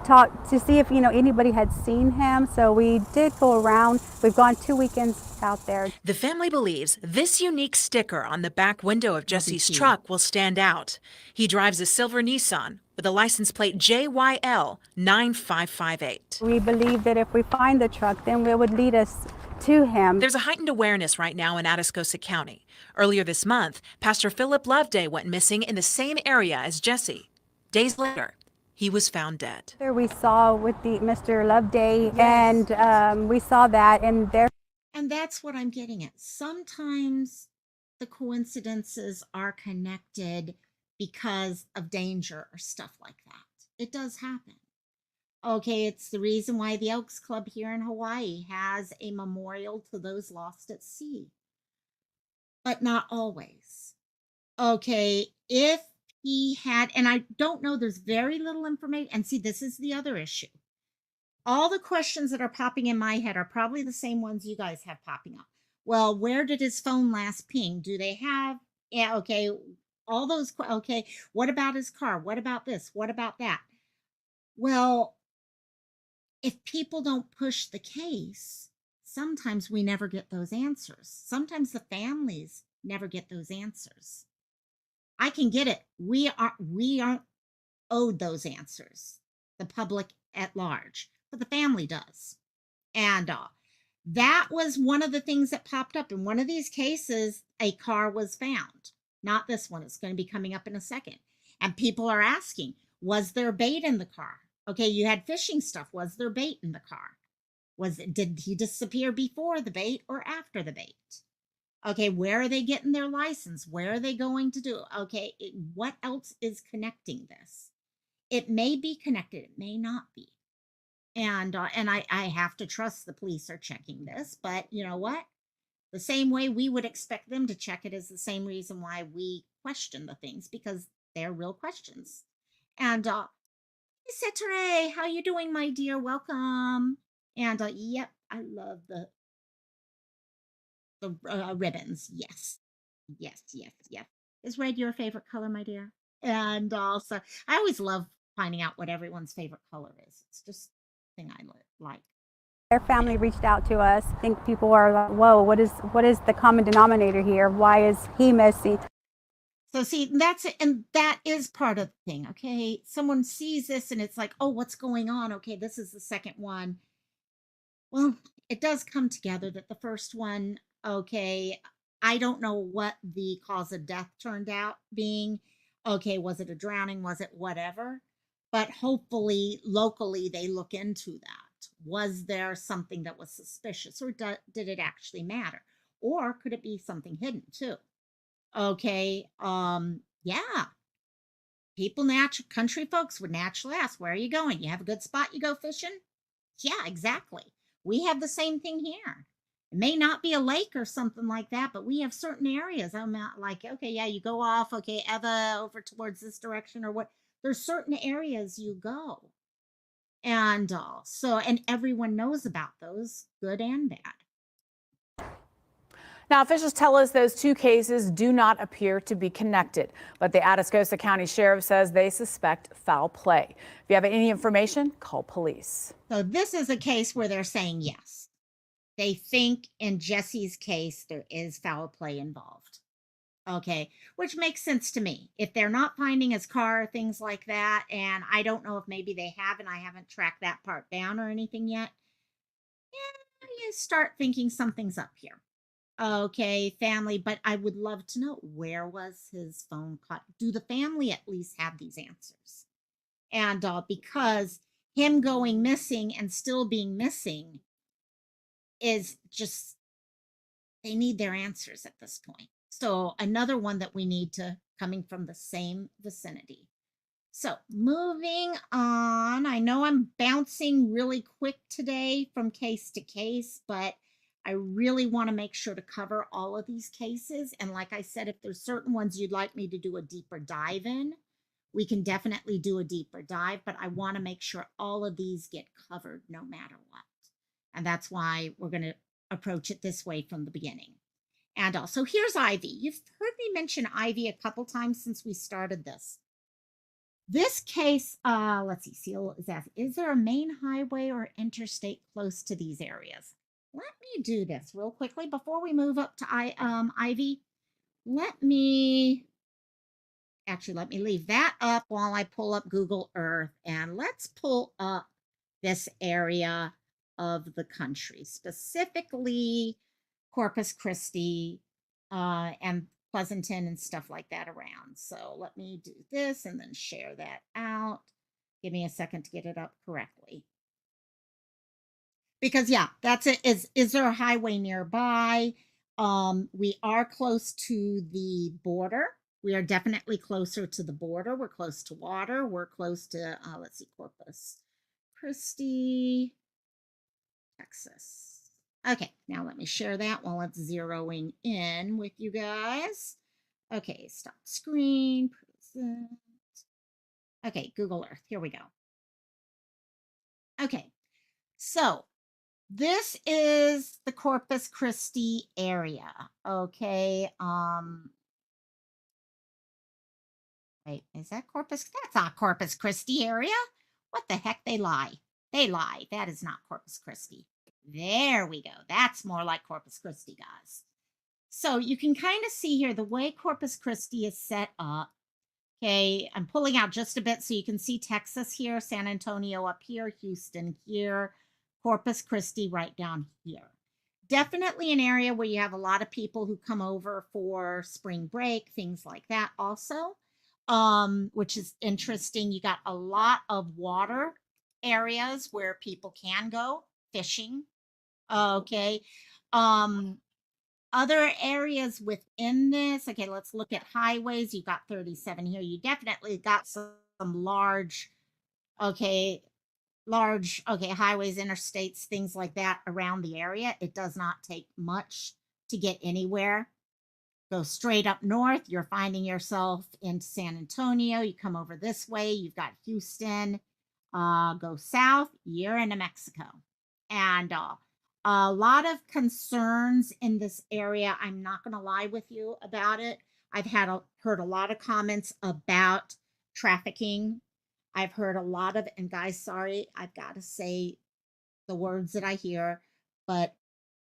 [SPEAKER 7] talk to see if anybody had seen him. So we did go around. We've gone 2 weekends out there.
[SPEAKER 8] The family believes this unique sticker on the back window of Jesse's truck will stand out. He drives a silver Nissan with a license plate JYL 9558.
[SPEAKER 7] We believe that if we find the truck, then it would lead us to him.
[SPEAKER 8] There's a heightened awareness right now in Atascosa County. Earlier this month, Pastor Philip Loveday went missing in the same area as Jesse. Days later, he was found dead.
[SPEAKER 7] There we saw with the Mr. Loveday,
[SPEAKER 1] Yes.
[SPEAKER 7] and we saw that, and there.
[SPEAKER 1] And that's what I'm getting at. Sometimes the coincidences are connected because of danger or stuff like that. It does happen. Okay, it's the reason why the Elks Club here in Hawaii has a memorial to those lost at sea. But not always. Okay, if he had, and I don't know, there's very little information. And see, this is the other issue. All the questions that are popping in my head are probably the same ones you guys have popping up. Well, where did his phone last ping? Do they have, yeah, okay, all those, okay, what about his car? What about this? What about that? Well, if people don't push the case, sometimes we never get those answers. Sometimes the families never get those answers. I can get it. We aren't owed those answers, the public at large, but the family does. And that was one of the things that popped up. In one of these cases, a car was found. Not this one. It's going to be coming up in a second. And people are asking, was there bait in the car? Okay, you had fishing stuff. Was there bait in the car? Did he disappear before the bait or after the bait? Okay, where are they getting their license? Where are they going to do? Okay, what else is connecting this? It may be connected. It may not be. And I have to trust the police are checking this. But you know what? The same way we would expect them to check it is the same reason why we question the things, because they're real questions. And Cetere, how you doing, my dear? Welcome. And yep, I love the ribbons. Yes, yes, yes, yes. Is red your favorite color, my dear? And also, I always love finding out what everyone's favorite color is. It's just a thing I like.
[SPEAKER 7] Their family reached out to us. I think people are like, whoa, what is the common denominator here? Why is he missing?
[SPEAKER 1] So see, that's it, and that is part of the thing. Okay, someone sees this and it's like, oh, what's going on? Okay, this is the second one. Well, it does come together that the first one, okay, I don't know what the cause of death turned out being. Okay, was it a drowning? Was it whatever? But hopefully, locally, they look into that. Was there something that was suspicious, or did it actually matter? Or could it be something hidden too? Okay, yeah. People, country folks would naturally ask, where are you going? You have a good spot you go fishing? Yeah, exactly. We have the same thing here. It may not be a lake or something like that, but we have certain areas. I'm not like, okay, yeah, you go off, okay, Eva, over towards this direction or what. There's certain areas you go. And and everyone knows about those, good and bad.
[SPEAKER 6] Now, officials tell us those two cases do not appear to be connected, but the Atascosa County Sheriff says they suspect foul play. If you have any information, call police.
[SPEAKER 1] So this is a case where they're saying yes. They think in Jesse's case, there is foul play involved. Okay, which makes sense to me. If they're not finding his car, things like that, and I don't know if maybe they haven't, I haven't tracked that part down or anything yet. Yeah, you start thinking something's up here. Okay, family, but I would love to know, where was his phone caught? Do the family at least have these answers? And because him going missing and still being missing is just, they need their answers at this point. So another one that we need to, coming from the same vicinity. So moving on, I know I'm bouncing really quick today from case to case, but I really want to make sure to cover all of these cases. And like I said, if there's certain ones you'd like me to do a deeper dive in, we can definitely do a deeper dive, but I want to make sure all of these get covered no matter what. And that's why we're going to approach it this way from the beginning. And also, here's Ivy. You've heard me mention Ivy a couple times since we started this. This case, let's see, Seal is asking, is there a main highway or interstate close to these areas? Let me do this real quickly before we move up to Ivy. Let me leave that up while I pull up Google Earth, and let's pull up this area of the country, specifically Corpus Christi and Pleasanton and stuff like that around. So let me do this and then share that out. Give me a second to get it up correctly. Because yeah, that's it. Is there a highway nearby? We are close to the border. We are definitely closer to the border. We're close to water. We're close to let's see, Corpus Christi, Texas. Okay, now let me share that while it's zeroing in with you guys. Okay, stop screen, present. Okay, Google Earth, here we go. Okay, so this is the Corpus Christi area. Okay, wait, is that Corpus? That's not Corpus Christi area. What the heck? They lie. They lie. That is not Corpus Christi. There we go. That's more like Corpus Christi, guys. So you can kind of see here the way Corpus Christi is set up. Okay, I'm pulling out just a bit so you can see Texas here, San Antonio up here, Houston here, Corpus Christi right down here. Definitely an area where you have a lot of people who come over for spring break, things like that also, which is interesting. You got a lot of water areas where people can go fishing. Okay. Other areas within this, okay, let's look at highways. You got 37 here. You definitely got some large, okay, highways, interstates, things like that around the area. It does not take much to get anywhere. Go straight up north, you're finding yourself in San Antonio. You come over this way, you've got Houston. Go south, you're into Mexico. And a lot of concerns in this area. I'm not going to lie with you about it. I've heard a lot of comments about trafficking. I've heard a lot of, and guys, sorry, I've got to say the words that I hear, but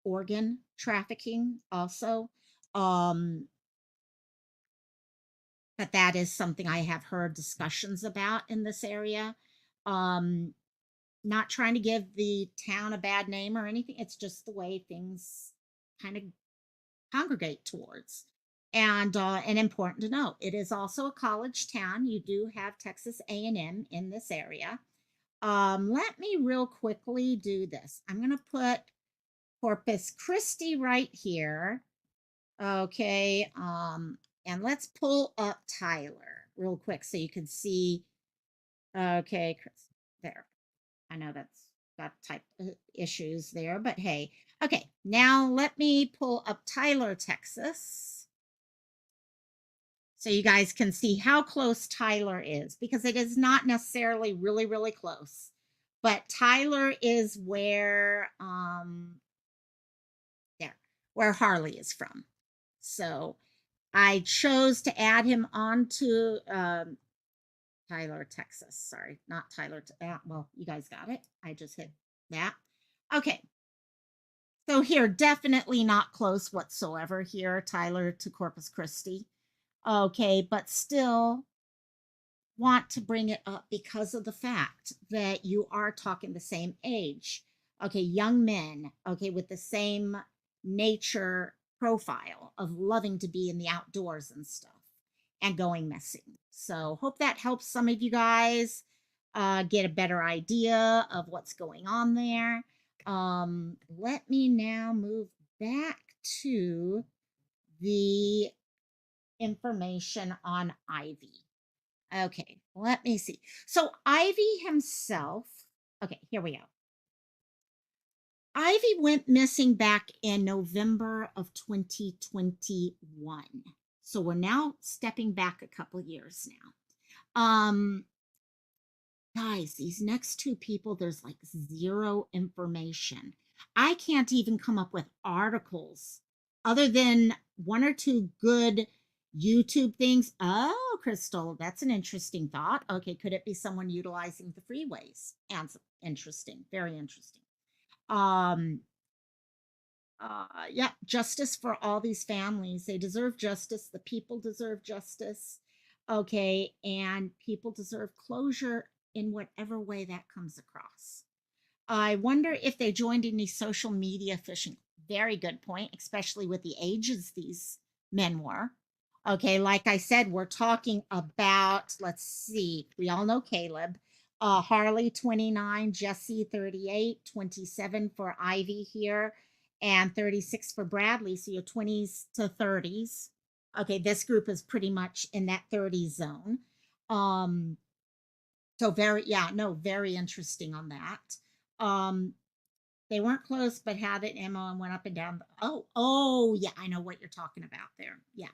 [SPEAKER 1] organ trafficking also. But that is something I have heard discussions about in this area. Not trying to give the town a bad name or anything. It's just the way things kind of congregate towards. And important to note, it is also a college town. You do have Texas A&M in this area. Let me real quickly do this. I'm going to put Corpus Christi right here. Okay. And let's pull up Tyler real quick so you can see. Okay, Chris, there. I know that's got type issues there, but hey. Okay, now let me pull up Tyler, Texas. So you guys can see how close Tyler is, because it is not necessarily really, really close. But Tyler is where where Harley is from. So I chose to add him onto Tyler, Texas. Sorry, not Tyler. Well, you guys got it. I just hit that. Okay. So here, definitely not close whatsoever here, Tyler to Corpus Christi. Okay, but still want to bring it up because of the fact that you are talking the same age. Okay, young men, okay, with the same nature profile of loving to be in the outdoors and stuff and going missing. So hope that helps some of you guys get a better idea of what's going on there. Let me now move back to the information on Ivy. Okay, let me see. So Ivy himself, okay, here we go. Ivy went missing back in November of 2021. So we're now stepping back a couple years now. Guys, these next two people, there's like zero information. I can't even come up with articles other than one or two good YouTube things. Oh, Crystal, that's an interesting thought. Okay, could it be someone utilizing the freeways? And interesting, very interesting. Yeah, justice for all these families. They deserve justice. The people deserve justice. Okay, and people deserve closure in whatever way that comes across. I wonder if they joined any social media fishing. Very good point, especially with the ages these men were. Okay, like I said, we're talking about, let's see, we all know Caleb. Harley 29, Jesse 38, 27 for Ivy here, and 36 for Bradley. So your 20s to 30s. Okay, this group is pretty much in that 30 zone. So very, yeah, no, very interesting on that. They weren't close, but had it ammo and went up and down. Oh, yeah, I know what you're talking about there. Yeah.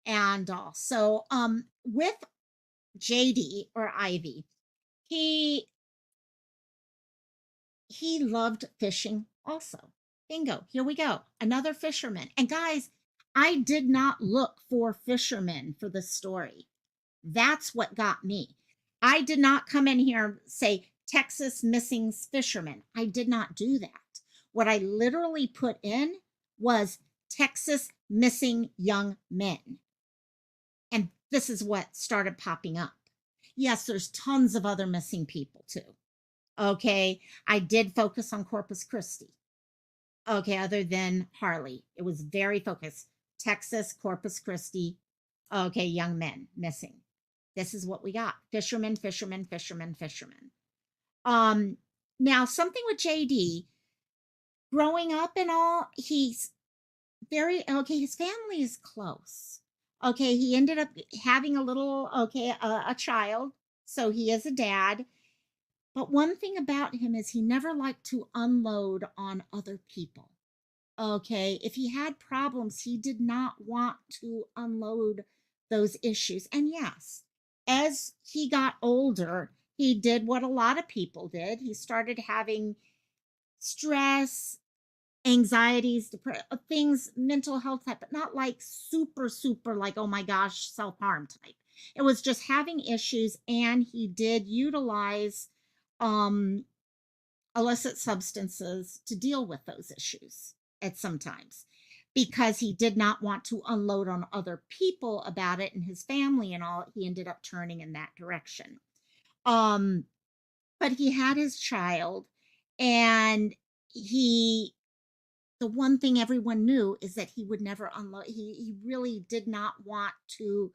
[SPEAKER 1] And so with JD or Ivy, he loved fishing also. Bingo, here we go. Another fisherman. And guys, I did not look for fishermen for this story. That's what got me. I did not come in here and say Texas missing fishermen. I did not do that. What I literally put in was Texas missing young men. And this is what started popping up. Yes, there's tons of other missing people too. Okay, I did focus on Corpus Christi. Okay, other than Harley, it was very focused. Texas, Corpus Christi. Okay, young men missing. This is what we got. Fishermen, fishermen, fishermen, fishermen. Now something with JD, growing up and all, he's very, okay, his family is close. Okay, he ended up having a little, okay, a child. So he is a dad. But one thing about him is he never liked to unload on other people. Okay, if he had problems, he did not want to unload those issues. And yes, as he got older, he did what a lot of people did. He started having stress, anxieties, things, mental health type, but not like super, super like, oh my gosh, self-harm type. It was just having issues, and he did utilize illicit substances to deal with those issues at sometimes, because he did not want to unload on other people about it and his family and all. He ended up turning in that direction. But he had his child, and the one thing everyone knew is that he would never unload. He really did not want to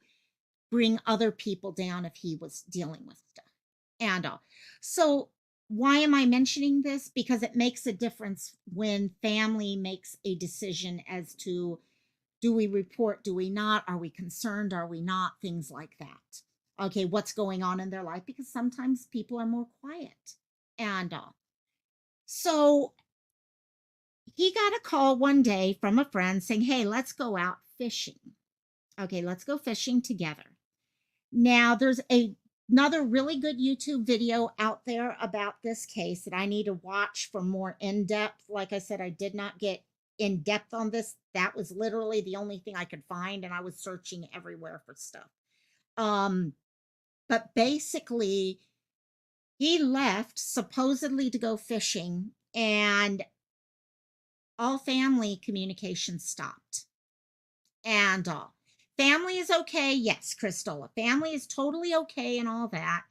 [SPEAKER 1] bring other people down if he was dealing with stuff. And so why am I mentioning this? Because it makes a difference when family makes a decision as to, do we report, do we not, are we concerned, are we not, things like that. Okay, what's going on in their life? Because sometimes people are more quiet. And so he got a call one day from a friend saying, hey, let's go out fishing. Okay, let's go fishing together. Now, there's another really good YouTube video out there about this case that I need to watch for more in-depth. Like I said, I did not get in-depth on this. That was literally the only thing I could find, and I was searching everywhere for stuff. But basically, he left supposedly to go fishing, and all family communication stopped. And family is okay. Yes, Crystal, family is totally okay and all that.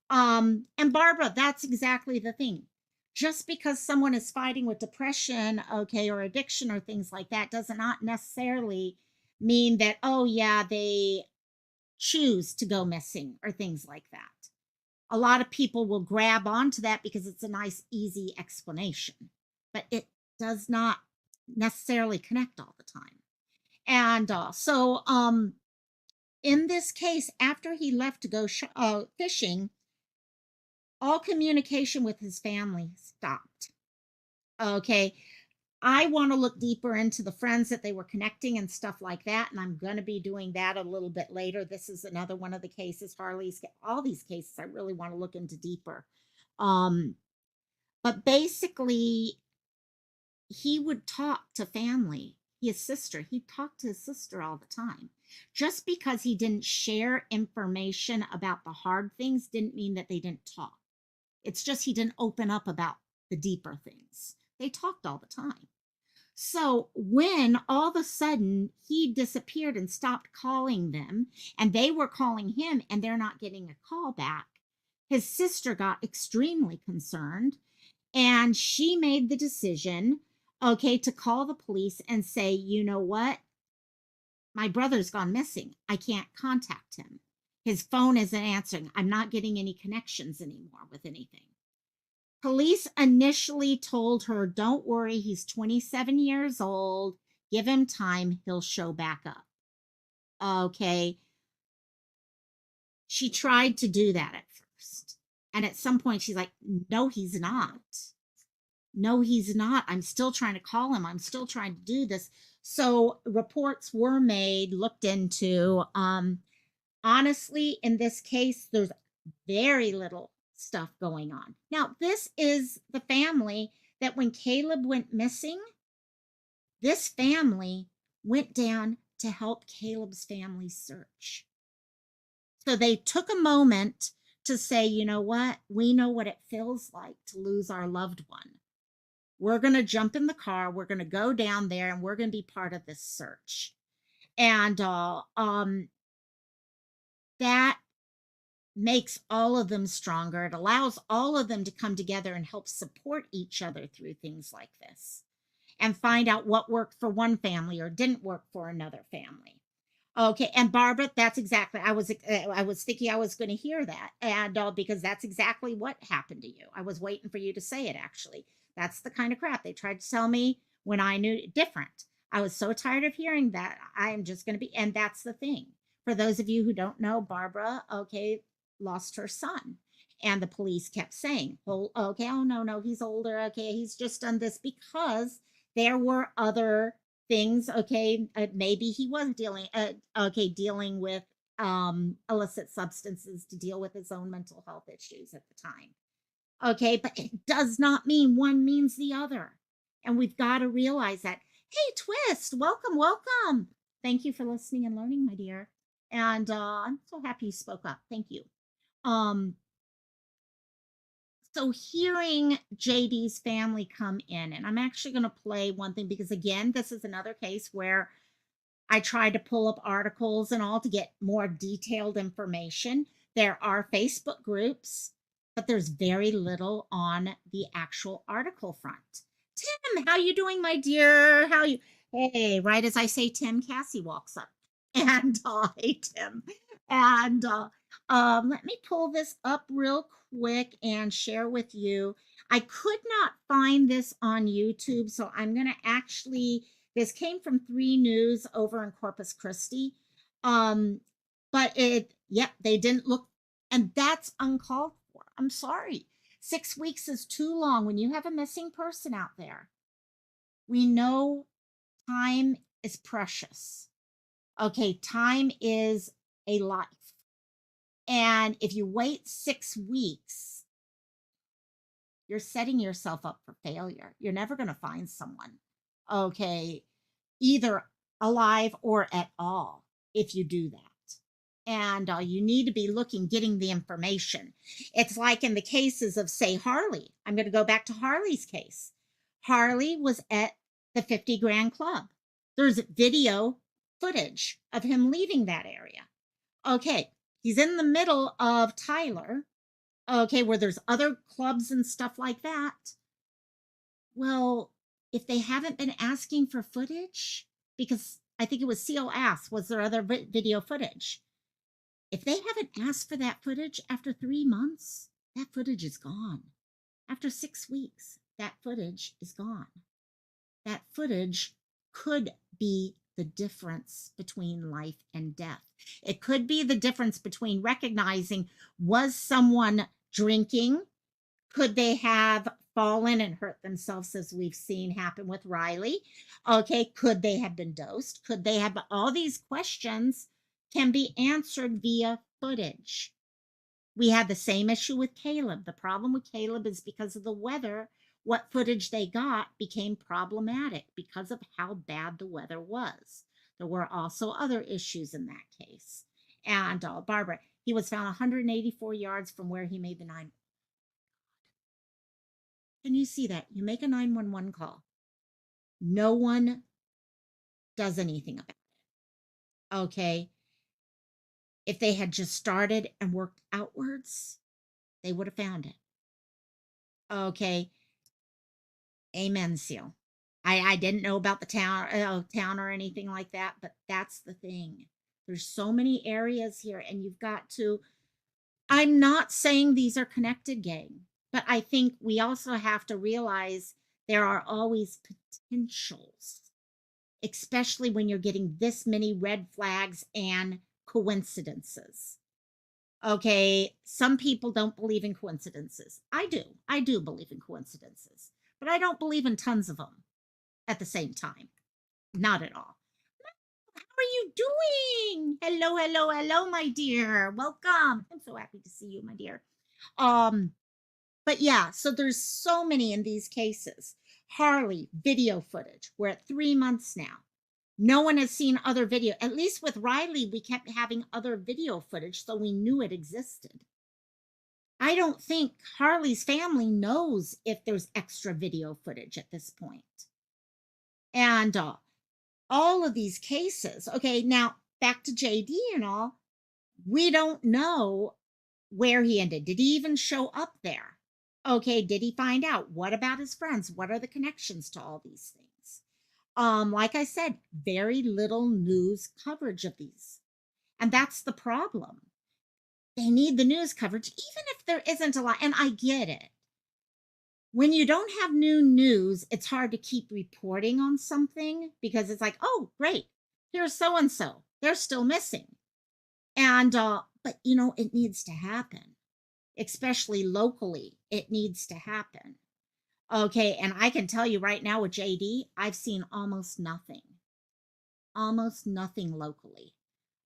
[SPEAKER 1] And Barbara, that's exactly the thing. Just because someone is fighting with depression, okay, or addiction or things like that, does not necessarily mean that, oh yeah, they choose to go missing or things like that. A lot of people will grab onto that because it's a nice, easy explanation, but it does not necessarily connect all the time. And so in this case, after he left to go fishing, all communication with his family stopped. Okay, I want to look deeper into the friends that they were connecting and stuff like that, and I'm going to be doing that a little bit later. This is another one of the cases, Harley's, all these cases I really want to look into deeper. But basically, he would talk to family, his sister. He talked to his sister all the time. Just because he didn't share information about the hard things didn't mean that they didn't talk. It's just he didn't open up about the deeper things. They talked all the time. So when all of a sudden he disappeared and stopped calling them, and they were calling him and they're not getting a call back, his sister got extremely concerned. And she made the decision, okay, to call the police and say, you know what? My brother's gone missing. I can't contact him. His phone isn't answering. I'm not getting any connections anymore with anything. Police initially told her, don't worry, he's 27 years old. Give him time. He'll show back up. Okay. She tried to do that at first. And at some point, she's like, no, he's not. No, he's not. I'm still trying to call him. I'm still trying to do this. So reports were made, looked into. Honestly, in this case, there's very little stuff going on. Now, this is the family that when Caleb went missing, this family went down to help Caleb's family search. So they took a moment to say, you know what? We know what it feels like to lose our loved one. We're going to jump in the car. We're going to go down there and we're going to be part of this search. And that makes all of them stronger. It allows all of them to come together and help support each other through things like this and find out what worked for one family or didn't work for another family. Okay, and Barbara, that's exactly, I was thinking I was going to hear that, and because that's exactly what happened to you. I was waiting for you to say it, actually. That's the kind of crap they tried to tell me when I knew different. I was so tired of hearing that. I'm just going to be, and that's the thing. For those of you who don't know, Barbara, okay, lost her son. And the police kept saying, oh, okay, oh, no, he's older. Okay, he's just done this because there were other things. Okay, maybe he was dealing with illicit substances to deal with his own mental health issues at the time. Okay, but it does not mean one means the other. And we've got to realize that. Hey, Twist, welcome. Thank you for listening and learning, my dear. And I'm so happy you spoke up. Thank you. So hearing JD's family come in, and I'm actually going to play one thing because, again, this is another case where I tried to pull up articles and all to get more detailed information. There are Facebook groups, but there's very little on the actual article front. Tim, how you doing, my dear? How you? Hey, right as I say Tim, Cassie walks up. And hey, Tim. And let me pull this up real quick and share with you. I could not find this on YouTube, so I'm going to actually, this came from 3 News over in Corpus Christi. But they didn't look, and that's uncalled for. I'm sorry. 6 weeks is too long when you have a missing person out there. We know time is precious. Okay, time is a life. And if you wait 6 weeks, you're setting yourself up for failure. You're never going to find someone, okay, either alive or at all if you do that. And you need to be getting the information. It's like in the cases of, say, Harley. I'm going to go back to Harley's case. Harley was at the 50 Grand Club. There's video footage of him leaving that area. Okay, he's in the middle of Tyler, okay, where there's other clubs and stuff like that. Well, if they haven't been asking for footage, because I think it was CO asked, was there other video footage? If they haven't asked for that footage after 3 months, that footage is gone. After 6 weeks, that footage is gone. That footage could be the difference between life and death. It could be the difference between recognizing, was someone drinking? Could they have fallen and hurt themselves, as we've seen happen with Riley? Okay, could they have been dosed? Could they have? All these questions can be answered via footage. We had the same issue with Caleb. The problem with Caleb is because of the weather, what footage they got became problematic because of how bad the weather was. There were also other issues in that case. And Barbara, he was found 184 yards from where he made the 9. Can you see that? You make a 911 call. No one does anything about it. Okay. If they had just started and worked outwards, they would have found it. Okay. Amen, Seal. I didn't know about the town or anything like that, but that's the thing. There's so many areas here, and you've got to. I'm not saying these are connected, gang, but I think we also have to realize there are always potentials, especially when you're getting this many red flags and coincidences. Okay, some people don't believe in coincidences. I do. I do believe in coincidences, but I don't believe in tons of them at the same time. Not at all. How are you doing? Hello, hello, hello, my dear. Welcome. I'm so happy to see you, my dear. But yeah, so there's so many in these cases. Harley video footage. We're at 3 months now. No one has seen other video. At least with Riley, we kept having other video footage, so we knew it existed. I don't think Harley's family knows if there's extra video footage at this point. And all of these cases, okay, now back to JD and all, we don't know where he ended. Did he even show up there? Okay, did he find out? What about his friends? What are the connections to all these things? Like I said, very little news coverage of these. And that's the problem. They need the news coverage, even if there isn't a lot. And I get it. When you don't have new news, it's hard to keep reporting on something because it's like, oh, great, here's so-and-so. They're still missing. And, but you know, it needs to happen, especially locally. It needs to happen. Okay, and I can tell you right now with JD, I've seen almost nothing locally.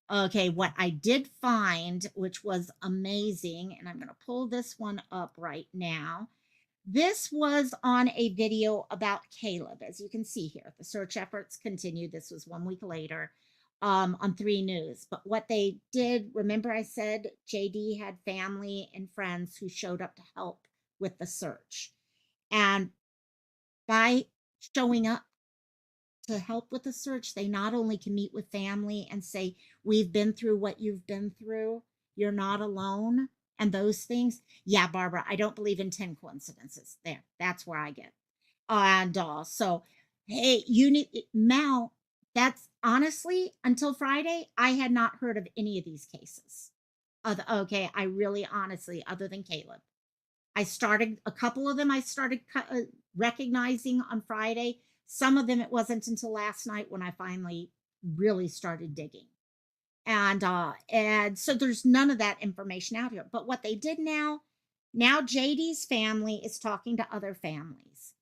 [SPEAKER 1] Okay, what I did find, which was amazing, and I'm going to pull this one up right now. This was on a video about Caleb, as you can see here. The search efforts continued. This was 1 week later on 3 News. But what they did, remember I said JD had family and friends who showed up to help with the search. And by showing up to help with the search, they not only can meet with family and say, we've been through what you've been through, you're not alone, and those things. Yeah, Barbara, I don't believe in 10 coincidences. There, that's where I get. And so, hey, you need, Mal, that's honestly, until Friday, I had not heard of any of these cases. Okay, I really honestly, other than Caleb. I started, a couple of them I started recognizing on Friday. Some of them it wasn't until last night when I finally really started digging. And so there's none of that information out here. But what they did now JD's family is talking to other families.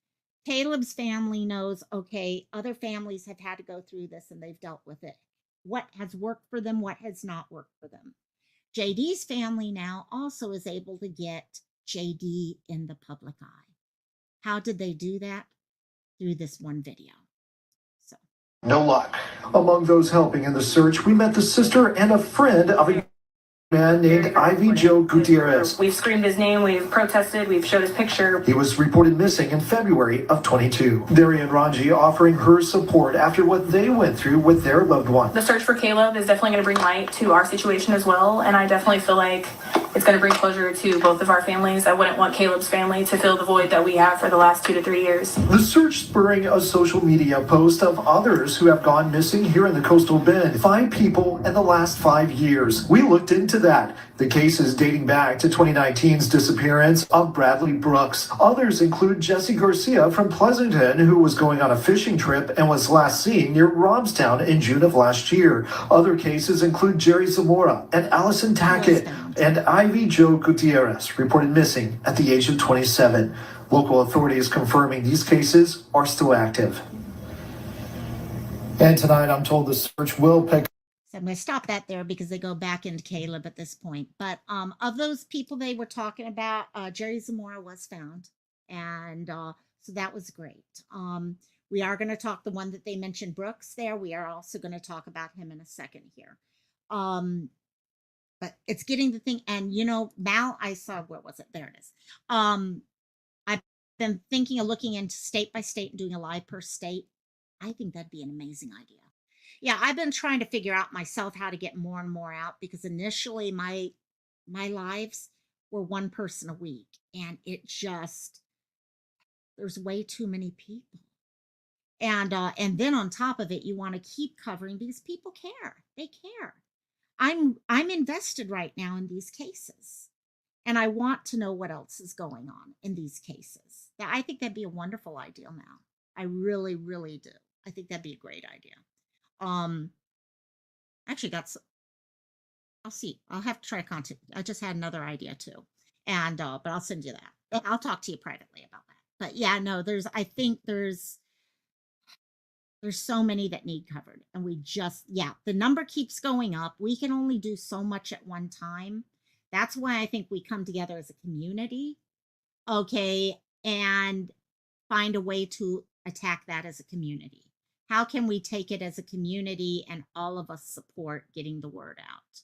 [SPEAKER 1] Caleb's family knows, okay, other families have had to go through this and they've dealt with it. What has worked for them, what has not worked for them. JD's family now also is able to get JD in the public eye. How did they do that? Through this one video. So
[SPEAKER 9] no luck. Among those helping in the search, we met the sister and a friend of a man named Ivy Gutierrez.
[SPEAKER 10] We've screamed his name, we've protested, we've showed his picture.
[SPEAKER 9] He was reported missing in February of 22. Darian Ranji offering her support after what they went through with their loved one.
[SPEAKER 10] The search for Caleb is definitely going to bring light to our situation as well, and I definitely feel like it's going to bring closure to both of our families. I wouldn't want Caleb's family to fill the void that we have for the last 2 to 3 years.
[SPEAKER 9] The search spurring a social media post of others who have gone missing here in the coastal bend. 5 people in the last 5 years. We looked into that. The cases dating back to 2019's disappearance of Bradley Brooks. Others include Jesse Garcia from Pleasanton, who was going on a fishing trip and was last seen near Robstown in June of last year. Other cases include Jerry Zamora and Allison Tackett and Ivy Gutierrez, reported missing at the age of 27. Local authorities confirming these cases are still active. And tonight, I'm told the search will pick.
[SPEAKER 1] So I'm going to stop that there because they go back into Caleb at this point. But of those people they were talking about, Jerry Zamora was found. And so that was great. We are going to talk the one that they mentioned, Brooks, there. We are also going to talk about him in a second here. But it's getting the thing. And, you know, Mal, I saw, where was it? There it is. I've been thinking of looking into state by state and doing a live per state. I think that'd be an amazing idea. Yeah, I've been trying to figure out myself how to get more and more out because initially my lives were one person a week and it just, there's way too many people. And then on top of it, you want to keep covering because people care. They care. I'm invested right now in these cases. And I want to know what else is going on in these cases. I think that'd be a wonderful idea now. I really, really do. I think that'd be a great idea. Actually, I'll see. I'll have to try to contact. I just had another idea too, and but I'll send you that. I'll talk to you privately about that. But yeah, no, I think there's so many that need covered, and the number keeps going up. We can only do so much at one time. That's why I think we come together as a community, okay, and find a way to attack that as a community. How can we take it as a community and all of us support getting the word out,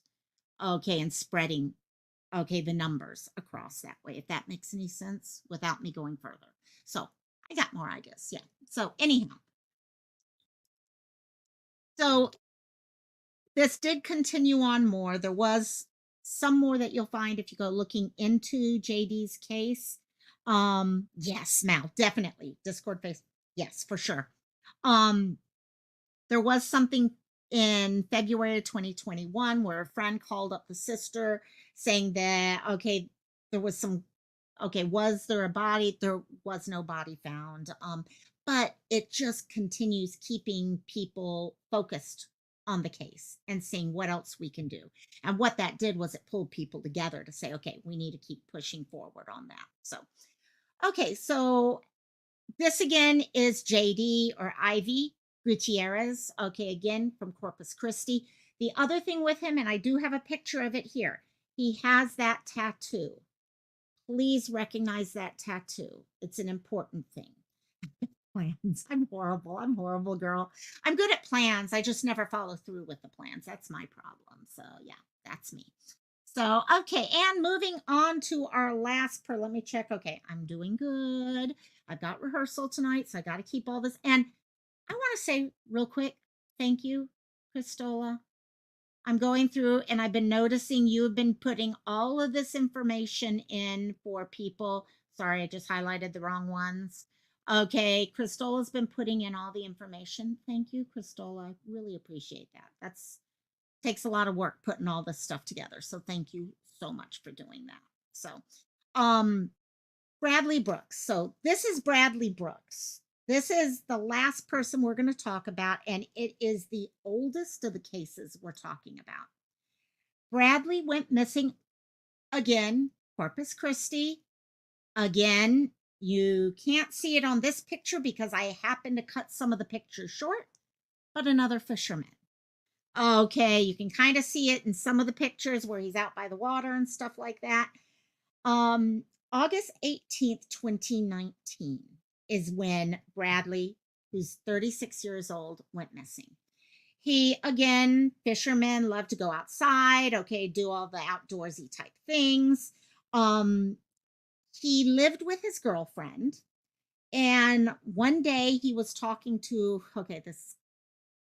[SPEAKER 1] okay, and spreading, okay, the numbers across that way, if that makes any sense, without me going further. So I got more ideas, yeah. So anyhow, so this did continue on more. There was some more that you'll find if you go looking into JD's case. Yes, Mal, definitely. Discord face. Yes, for sure. There was something in February of 2021 where a friend called up the sister saying that, okay, there was some, okay, was there a body? There was no body found. But it just continues keeping people focused on the case and seeing what else we can do. And what that did was it pulled people together to say, okay, we need to keep pushing forward on that. So, okay, so this again is JD or Ivy Gutierrez. Okay, again, from Corpus Christi. The other thing with him, and I do have a picture of it here, he has that tattoo. Please recognize that tattoo. It's an important thing. Plans. I'm horrible, girl. I'm good at plans. I just never follow through with the plans. That's my problem. So yeah, that's me. So, okay. And moving on to our last let me check. Okay. I'm doing good. I've got rehearsal tonight, so I got to keep all this. And I want to say real quick, thank you, Christola. I'm going through and I've been noticing you've been putting all of this information in for people. Sorry, I just highlighted the wrong ones. Okay, Christola's been putting in all the information. Thank you, Christola. I really appreciate that. That's takes a lot of work putting all this stuff together. So thank you so much for doing that. So, Bradley Brooks. So this is Bradley Brooks. This is the last person we're going to talk about, and it is the oldest of the cases we're talking about. Bradley went missing again, Corpus Christi. Again, you can't see it on this picture because I happened to cut some of the pictures short, but another fisherman. Okay, you can kind of see it in some of the pictures where he's out by the water and stuff like that. August 18th, 2019 is when Bradley, who's 36 years old, went missing. He, again, fishermen love to go outside, okay, do all the outdoorsy type things. He lived with his girlfriend, and one day he was talking to, okay, this is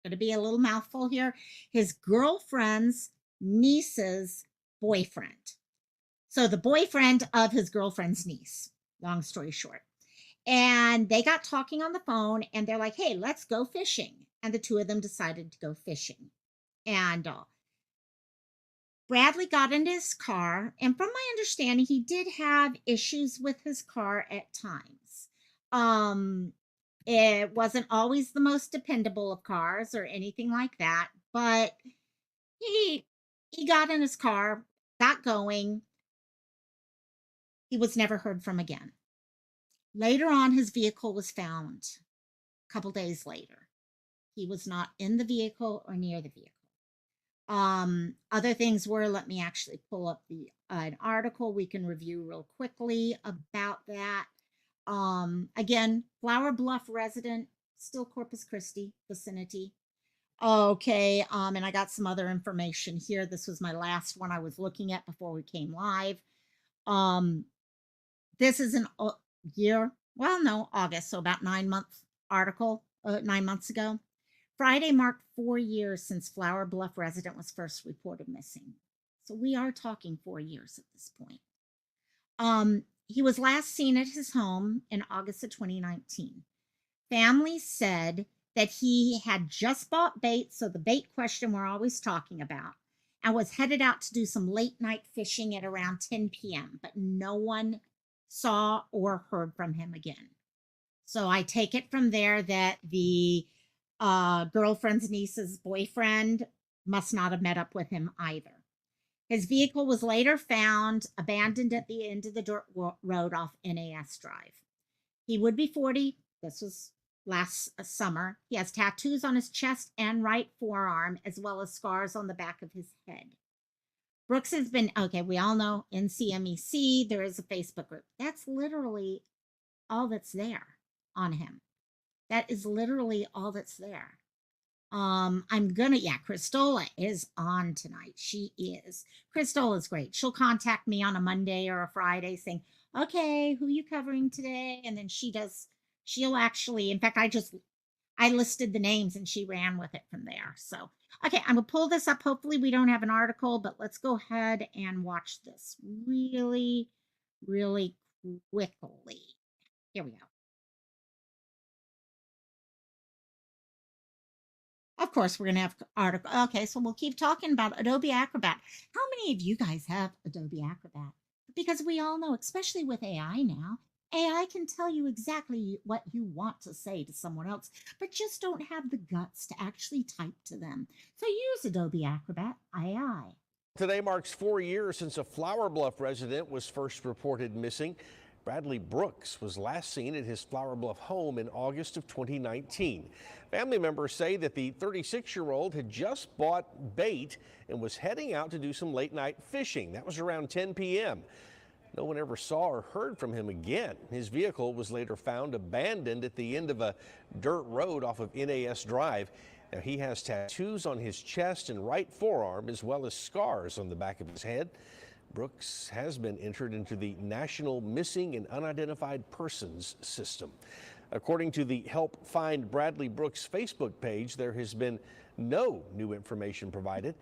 [SPEAKER 1] going to be a little mouthful here, his girlfriend's niece's boyfriend. So the boyfriend of his girlfriend's niece, long story short. And they got talking on the phone, and they're like, hey, let's go fishing. And the two of them decided to go fishing. And Bradley got into his car, and from my understanding, he did have issues with his car at times. It wasn't always the most dependable of cars or anything like that, but he got in his car, got going. He was never heard from again. Later on, his vehicle was found a couple days later. He was not in the vehicle or near the vehicle. Other things were, let me actually pull up an article we can review real quickly about that. Again, Flower Bluff resident, still Corpus Christi vicinity. Okay, and I got some other information here. This was my last one I was looking at before we came live. This is an August, so about 9 month article, 9 months ago. Friday marked 4 years since Flower Bluff resident was first reported missing. So we are talking 4 years at this point. he was last seen at his home in August of 2019. Family said that he had just bought bait, so the bait question we're always talking about, and was headed out to do some late night fishing at around 10 p.m., but no one saw or heard from him again. So I take it from there that the girlfriend's niece's boyfriend must not have met up with him either. His vehicle was later found abandoned at the end of the dirt road off NAS Drive. He would be 40. This was last summer. He has tattoos on his chest and right forearm, as well as scars on the back of his head. Brooks has been, okay, we all know NCMEC, there is a Facebook group. That's literally all that's there on him. That is literally all that's there. Christola is on tonight. She is. Christola's great. She'll contact me on a Monday or a Friday saying, okay, who you covering today? And then she'll actually, in fact, I listed the names and she ran with it from there. So, okay, I'm gonna pull this up. Hopefully we don't have an article, but let's go ahead and watch this really, really quickly. Here we go. Of course, we're going to have article. Okay, so we'll keep talking about Adobe Acrobat. How many of you guys have Adobe Acrobat? Because we all know, especially with AI now, AI can tell you exactly what you want to say to someone else, but just don't have the guts to actually type to them. So use Adobe Acrobat AI.
[SPEAKER 11] Today marks 4 years since a Flower Bluff resident was first reported missing. Bradley Brooks was last seen at his Flower Bluff home in August of 2019. Family members say that the 36-year-old had just bought bait and was heading out to do some late night fishing. That was around 10 p.m. No one ever saw or heard from him again. His vehicle was later found abandoned at the end of a dirt road off of NAS Drive. Now, he has tattoos on his chest and right forearm, as well as scars on the back of his head. Brooks has been entered into the National Missing and Unidentified Persons System. According to the Help Find Bradley Brooks Facebook page, there has been no new information provided.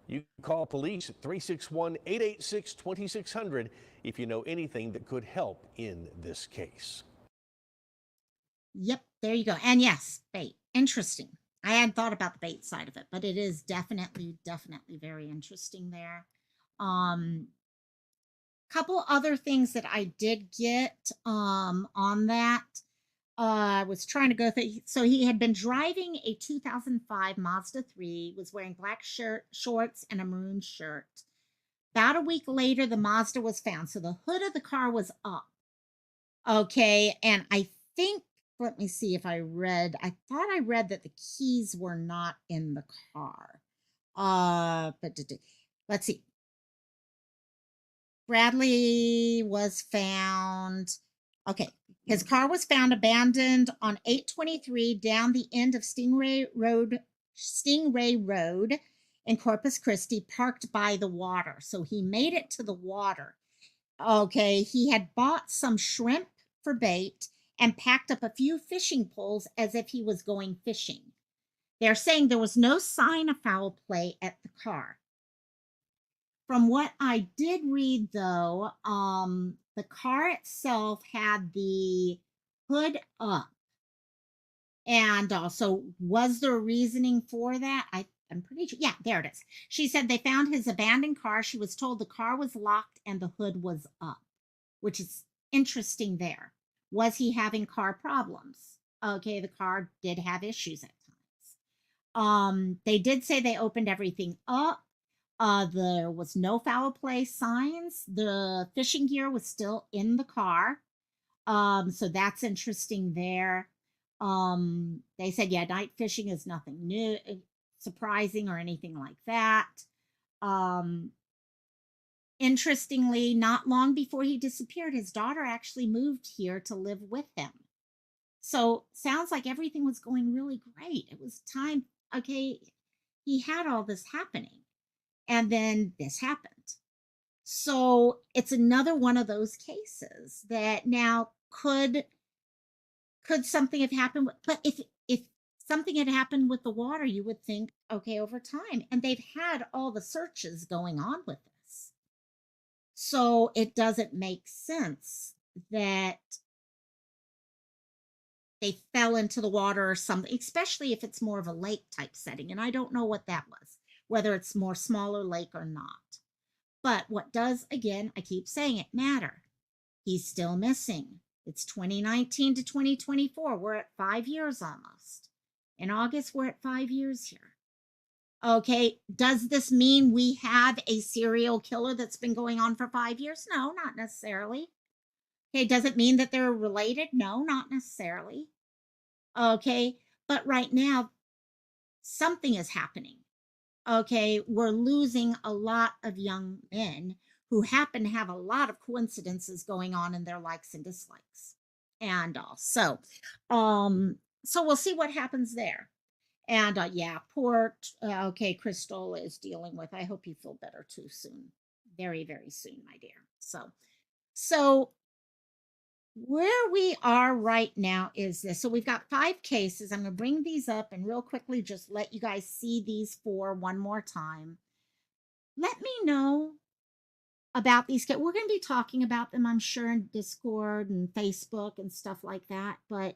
[SPEAKER 11] You can call police at 361-886-2600 if you know anything that could help in this case.
[SPEAKER 1] Yep, there you go. And yes, bait. Interesting. I hadn't thought about the bait side of it, but it is definitely very interesting there. Couple other things that I did get on that. I was trying to go through. So he had been driving a 2005 Mazda 3, was wearing black shorts and a maroon shirt. About a week later, the Mazda was found. So the hood of the car was up. Okay, and I think, let me see if I thought I read that the keys were not in the car. But let's see. Bradley was found. Okay, his car was found abandoned on 823 down the end of Stingray Road in Corpus Christi, parked by the water. So he made it to the water. Okay, he had bought some shrimp for bait and packed up a few fishing poles as if he was going fishing. They're saying there was no sign of foul play at the car. From what I did read, though, the car itself had the hood up. And also, was there a reasoning for that? I'm pretty sure. Yeah, there it is. She said they found his abandoned car. She was told the car was locked and the hood was up, which is interesting there. Was he having car problems? Okay, the car did have issues at times. They did say they opened everything up. There was no foul play signs. The fishing gear was still in the car. So that's interesting there. They said, yeah, night fishing is nothing new, surprising or anything like that. Interestingly, not long before he disappeared, his daughter actually moved here to live with him. So sounds like everything was going really great. It was time. Okay, he had all this happening. And then this happened. So it's another one of those cases that now could something have happened? But if something had happened with the water, you would think, okay, over time. And they've had all the searches going on with this. So it doesn't make sense that they fell into the water or something, especially if it's more of a lake type setting. And I don't know what that was, whether it's more smaller lake or not. But what does, again, I keep saying it, matter. He's still missing. It's 2019 to 2024. We're at 5 years almost. In August, we're at 5 years here. Okay, does this mean we have a serial killer that's been going on for 5 years? No, not necessarily. Okay, does it mean that they're related? No, not necessarily. Okay, but right now, something is happening. Okay, we're losing a lot of young men who happen to have a lot of coincidences going on in their likes and dislikes. And so we'll see what happens there. And yeah, poor, okay, Crystal is dealing with, I hope you feel better too soon. Very, very soon, my dear. So where we are right now is this. So we've got 5 cases. I'm going to bring these up and real quickly just let you guys see these 4 one more time. Let me know about these. We're going to be talking about them, I'm sure, in Discord and Facebook and stuff like that. But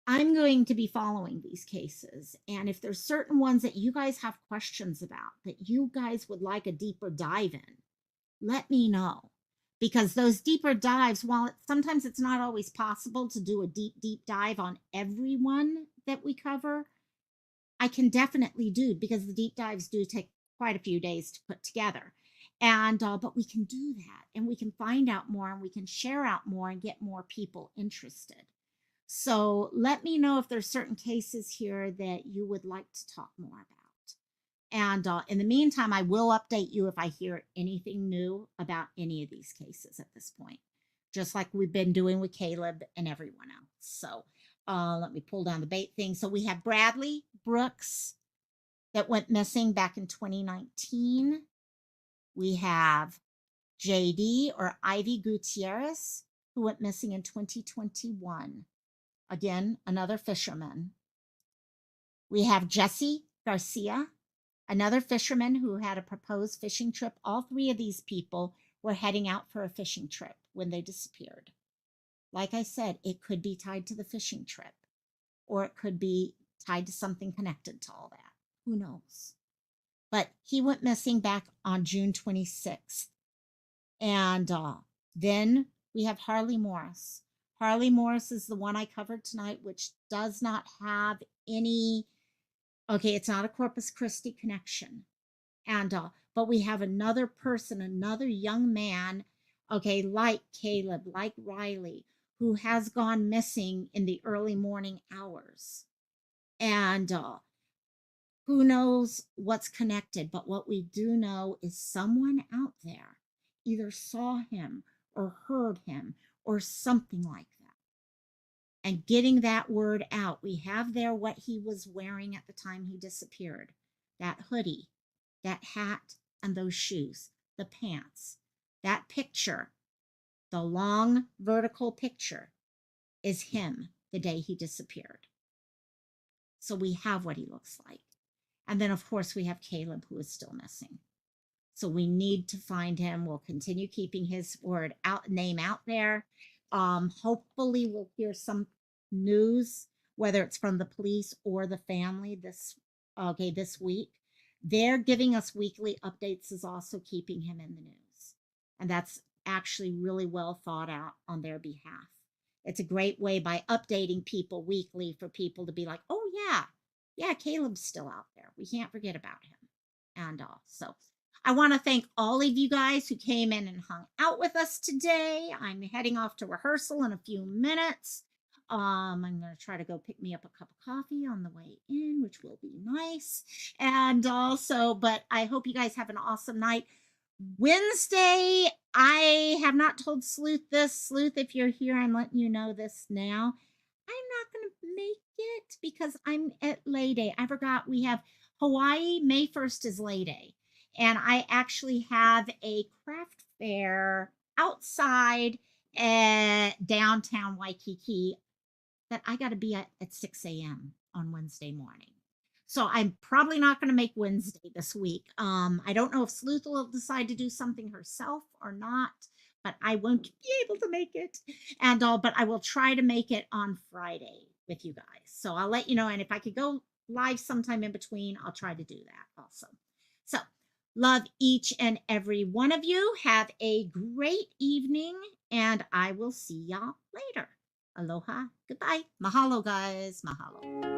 [SPEAKER 1] I'm going to be following these cases. And if there's certain ones that you guys have questions about, that you guys would like a deeper dive in, let me know. Because those deeper dives, while sometimes it's not always possible to do a deep dive on everyone that we cover, I can definitely do, because the deep dives do take quite a few days to put together. And but we can do that, and we can find out more, and we can share out more and get more people interested. So let me know if there's certain cases here that you would like to talk more about. And in the meantime, I will update you if I hear anything new about any of these cases at this point, just like we've been doing with Caleb and everyone else. So let me pull down the bait thing. So we have Bradley Brooks that went missing back in 2019. We have JD or Ivy Gutierrez, who went missing in 2021. Again, another fisherman. We have Jesse Garcia, another fisherman who had a proposed fishing trip. All 3 of these people were heading out for a fishing trip when they disappeared. Like I said, it could be tied to the fishing trip, or it could be tied to something connected to all that. Who knows? But he went missing back on June 26th. And then we have Harley Morris. Harley Morris is the one I covered tonight, which does not have any, okay, it's not a Corpus Christi connection. And but we have another person, another young man, okay, like Caleb, like Riley, who has gone missing in the early morning hours. And who knows what's connected, but what we do know is someone out there either saw him or heard him or something like that. And getting that word out, we have there what he was wearing at the time he disappeared. That hoodie, that hat, and those shoes, the pants. That picture, the long vertical picture, is him the day he disappeared. So we have what he looks like. And then, of course, we have Caleb, who is still missing. So we need to find him. We'll continue keeping his name out there. Hopefully we'll hear some news, whether it's from the police or the family this week. They're giving us weekly updates, is also keeping him in the news. And that's actually really well thought out on their behalf. It's a great way by updating people weekly for people to be like, oh yeah, Caleb's still out there. We can't forget about him. And so I want to thank all of you guys who came in and hung out with us today. I'm heading off to rehearsal in a few minutes. I'm going to try to go pick me up a cup of coffee on the way in, which will be nice. And also, but I hope you guys have an awesome night. Wednesday, I have not told Sleuth this. Sleuth, if you're here, I'm letting you know this now. I'm not going to make it because I'm at Lay Day. I forgot we have Hawaii. May 1st is Lay Day. And I actually have a craft fair outside at downtown Waikiki that I got to be at 6 a.m. on Wednesday morning. So I'm probably not going to make Wednesday this week. I don't know if Sleuth will decide to do something herself or not, but I won't be able to make it. And all, but I will try to make it on Friday with you guys. So I'll let you know. And if I could go live sometime in between, I'll try to do that also. So love each and every one of you. Have a great evening, and I will see y'all later. Aloha. Goodbye. Mahalo, guys. Mahalo.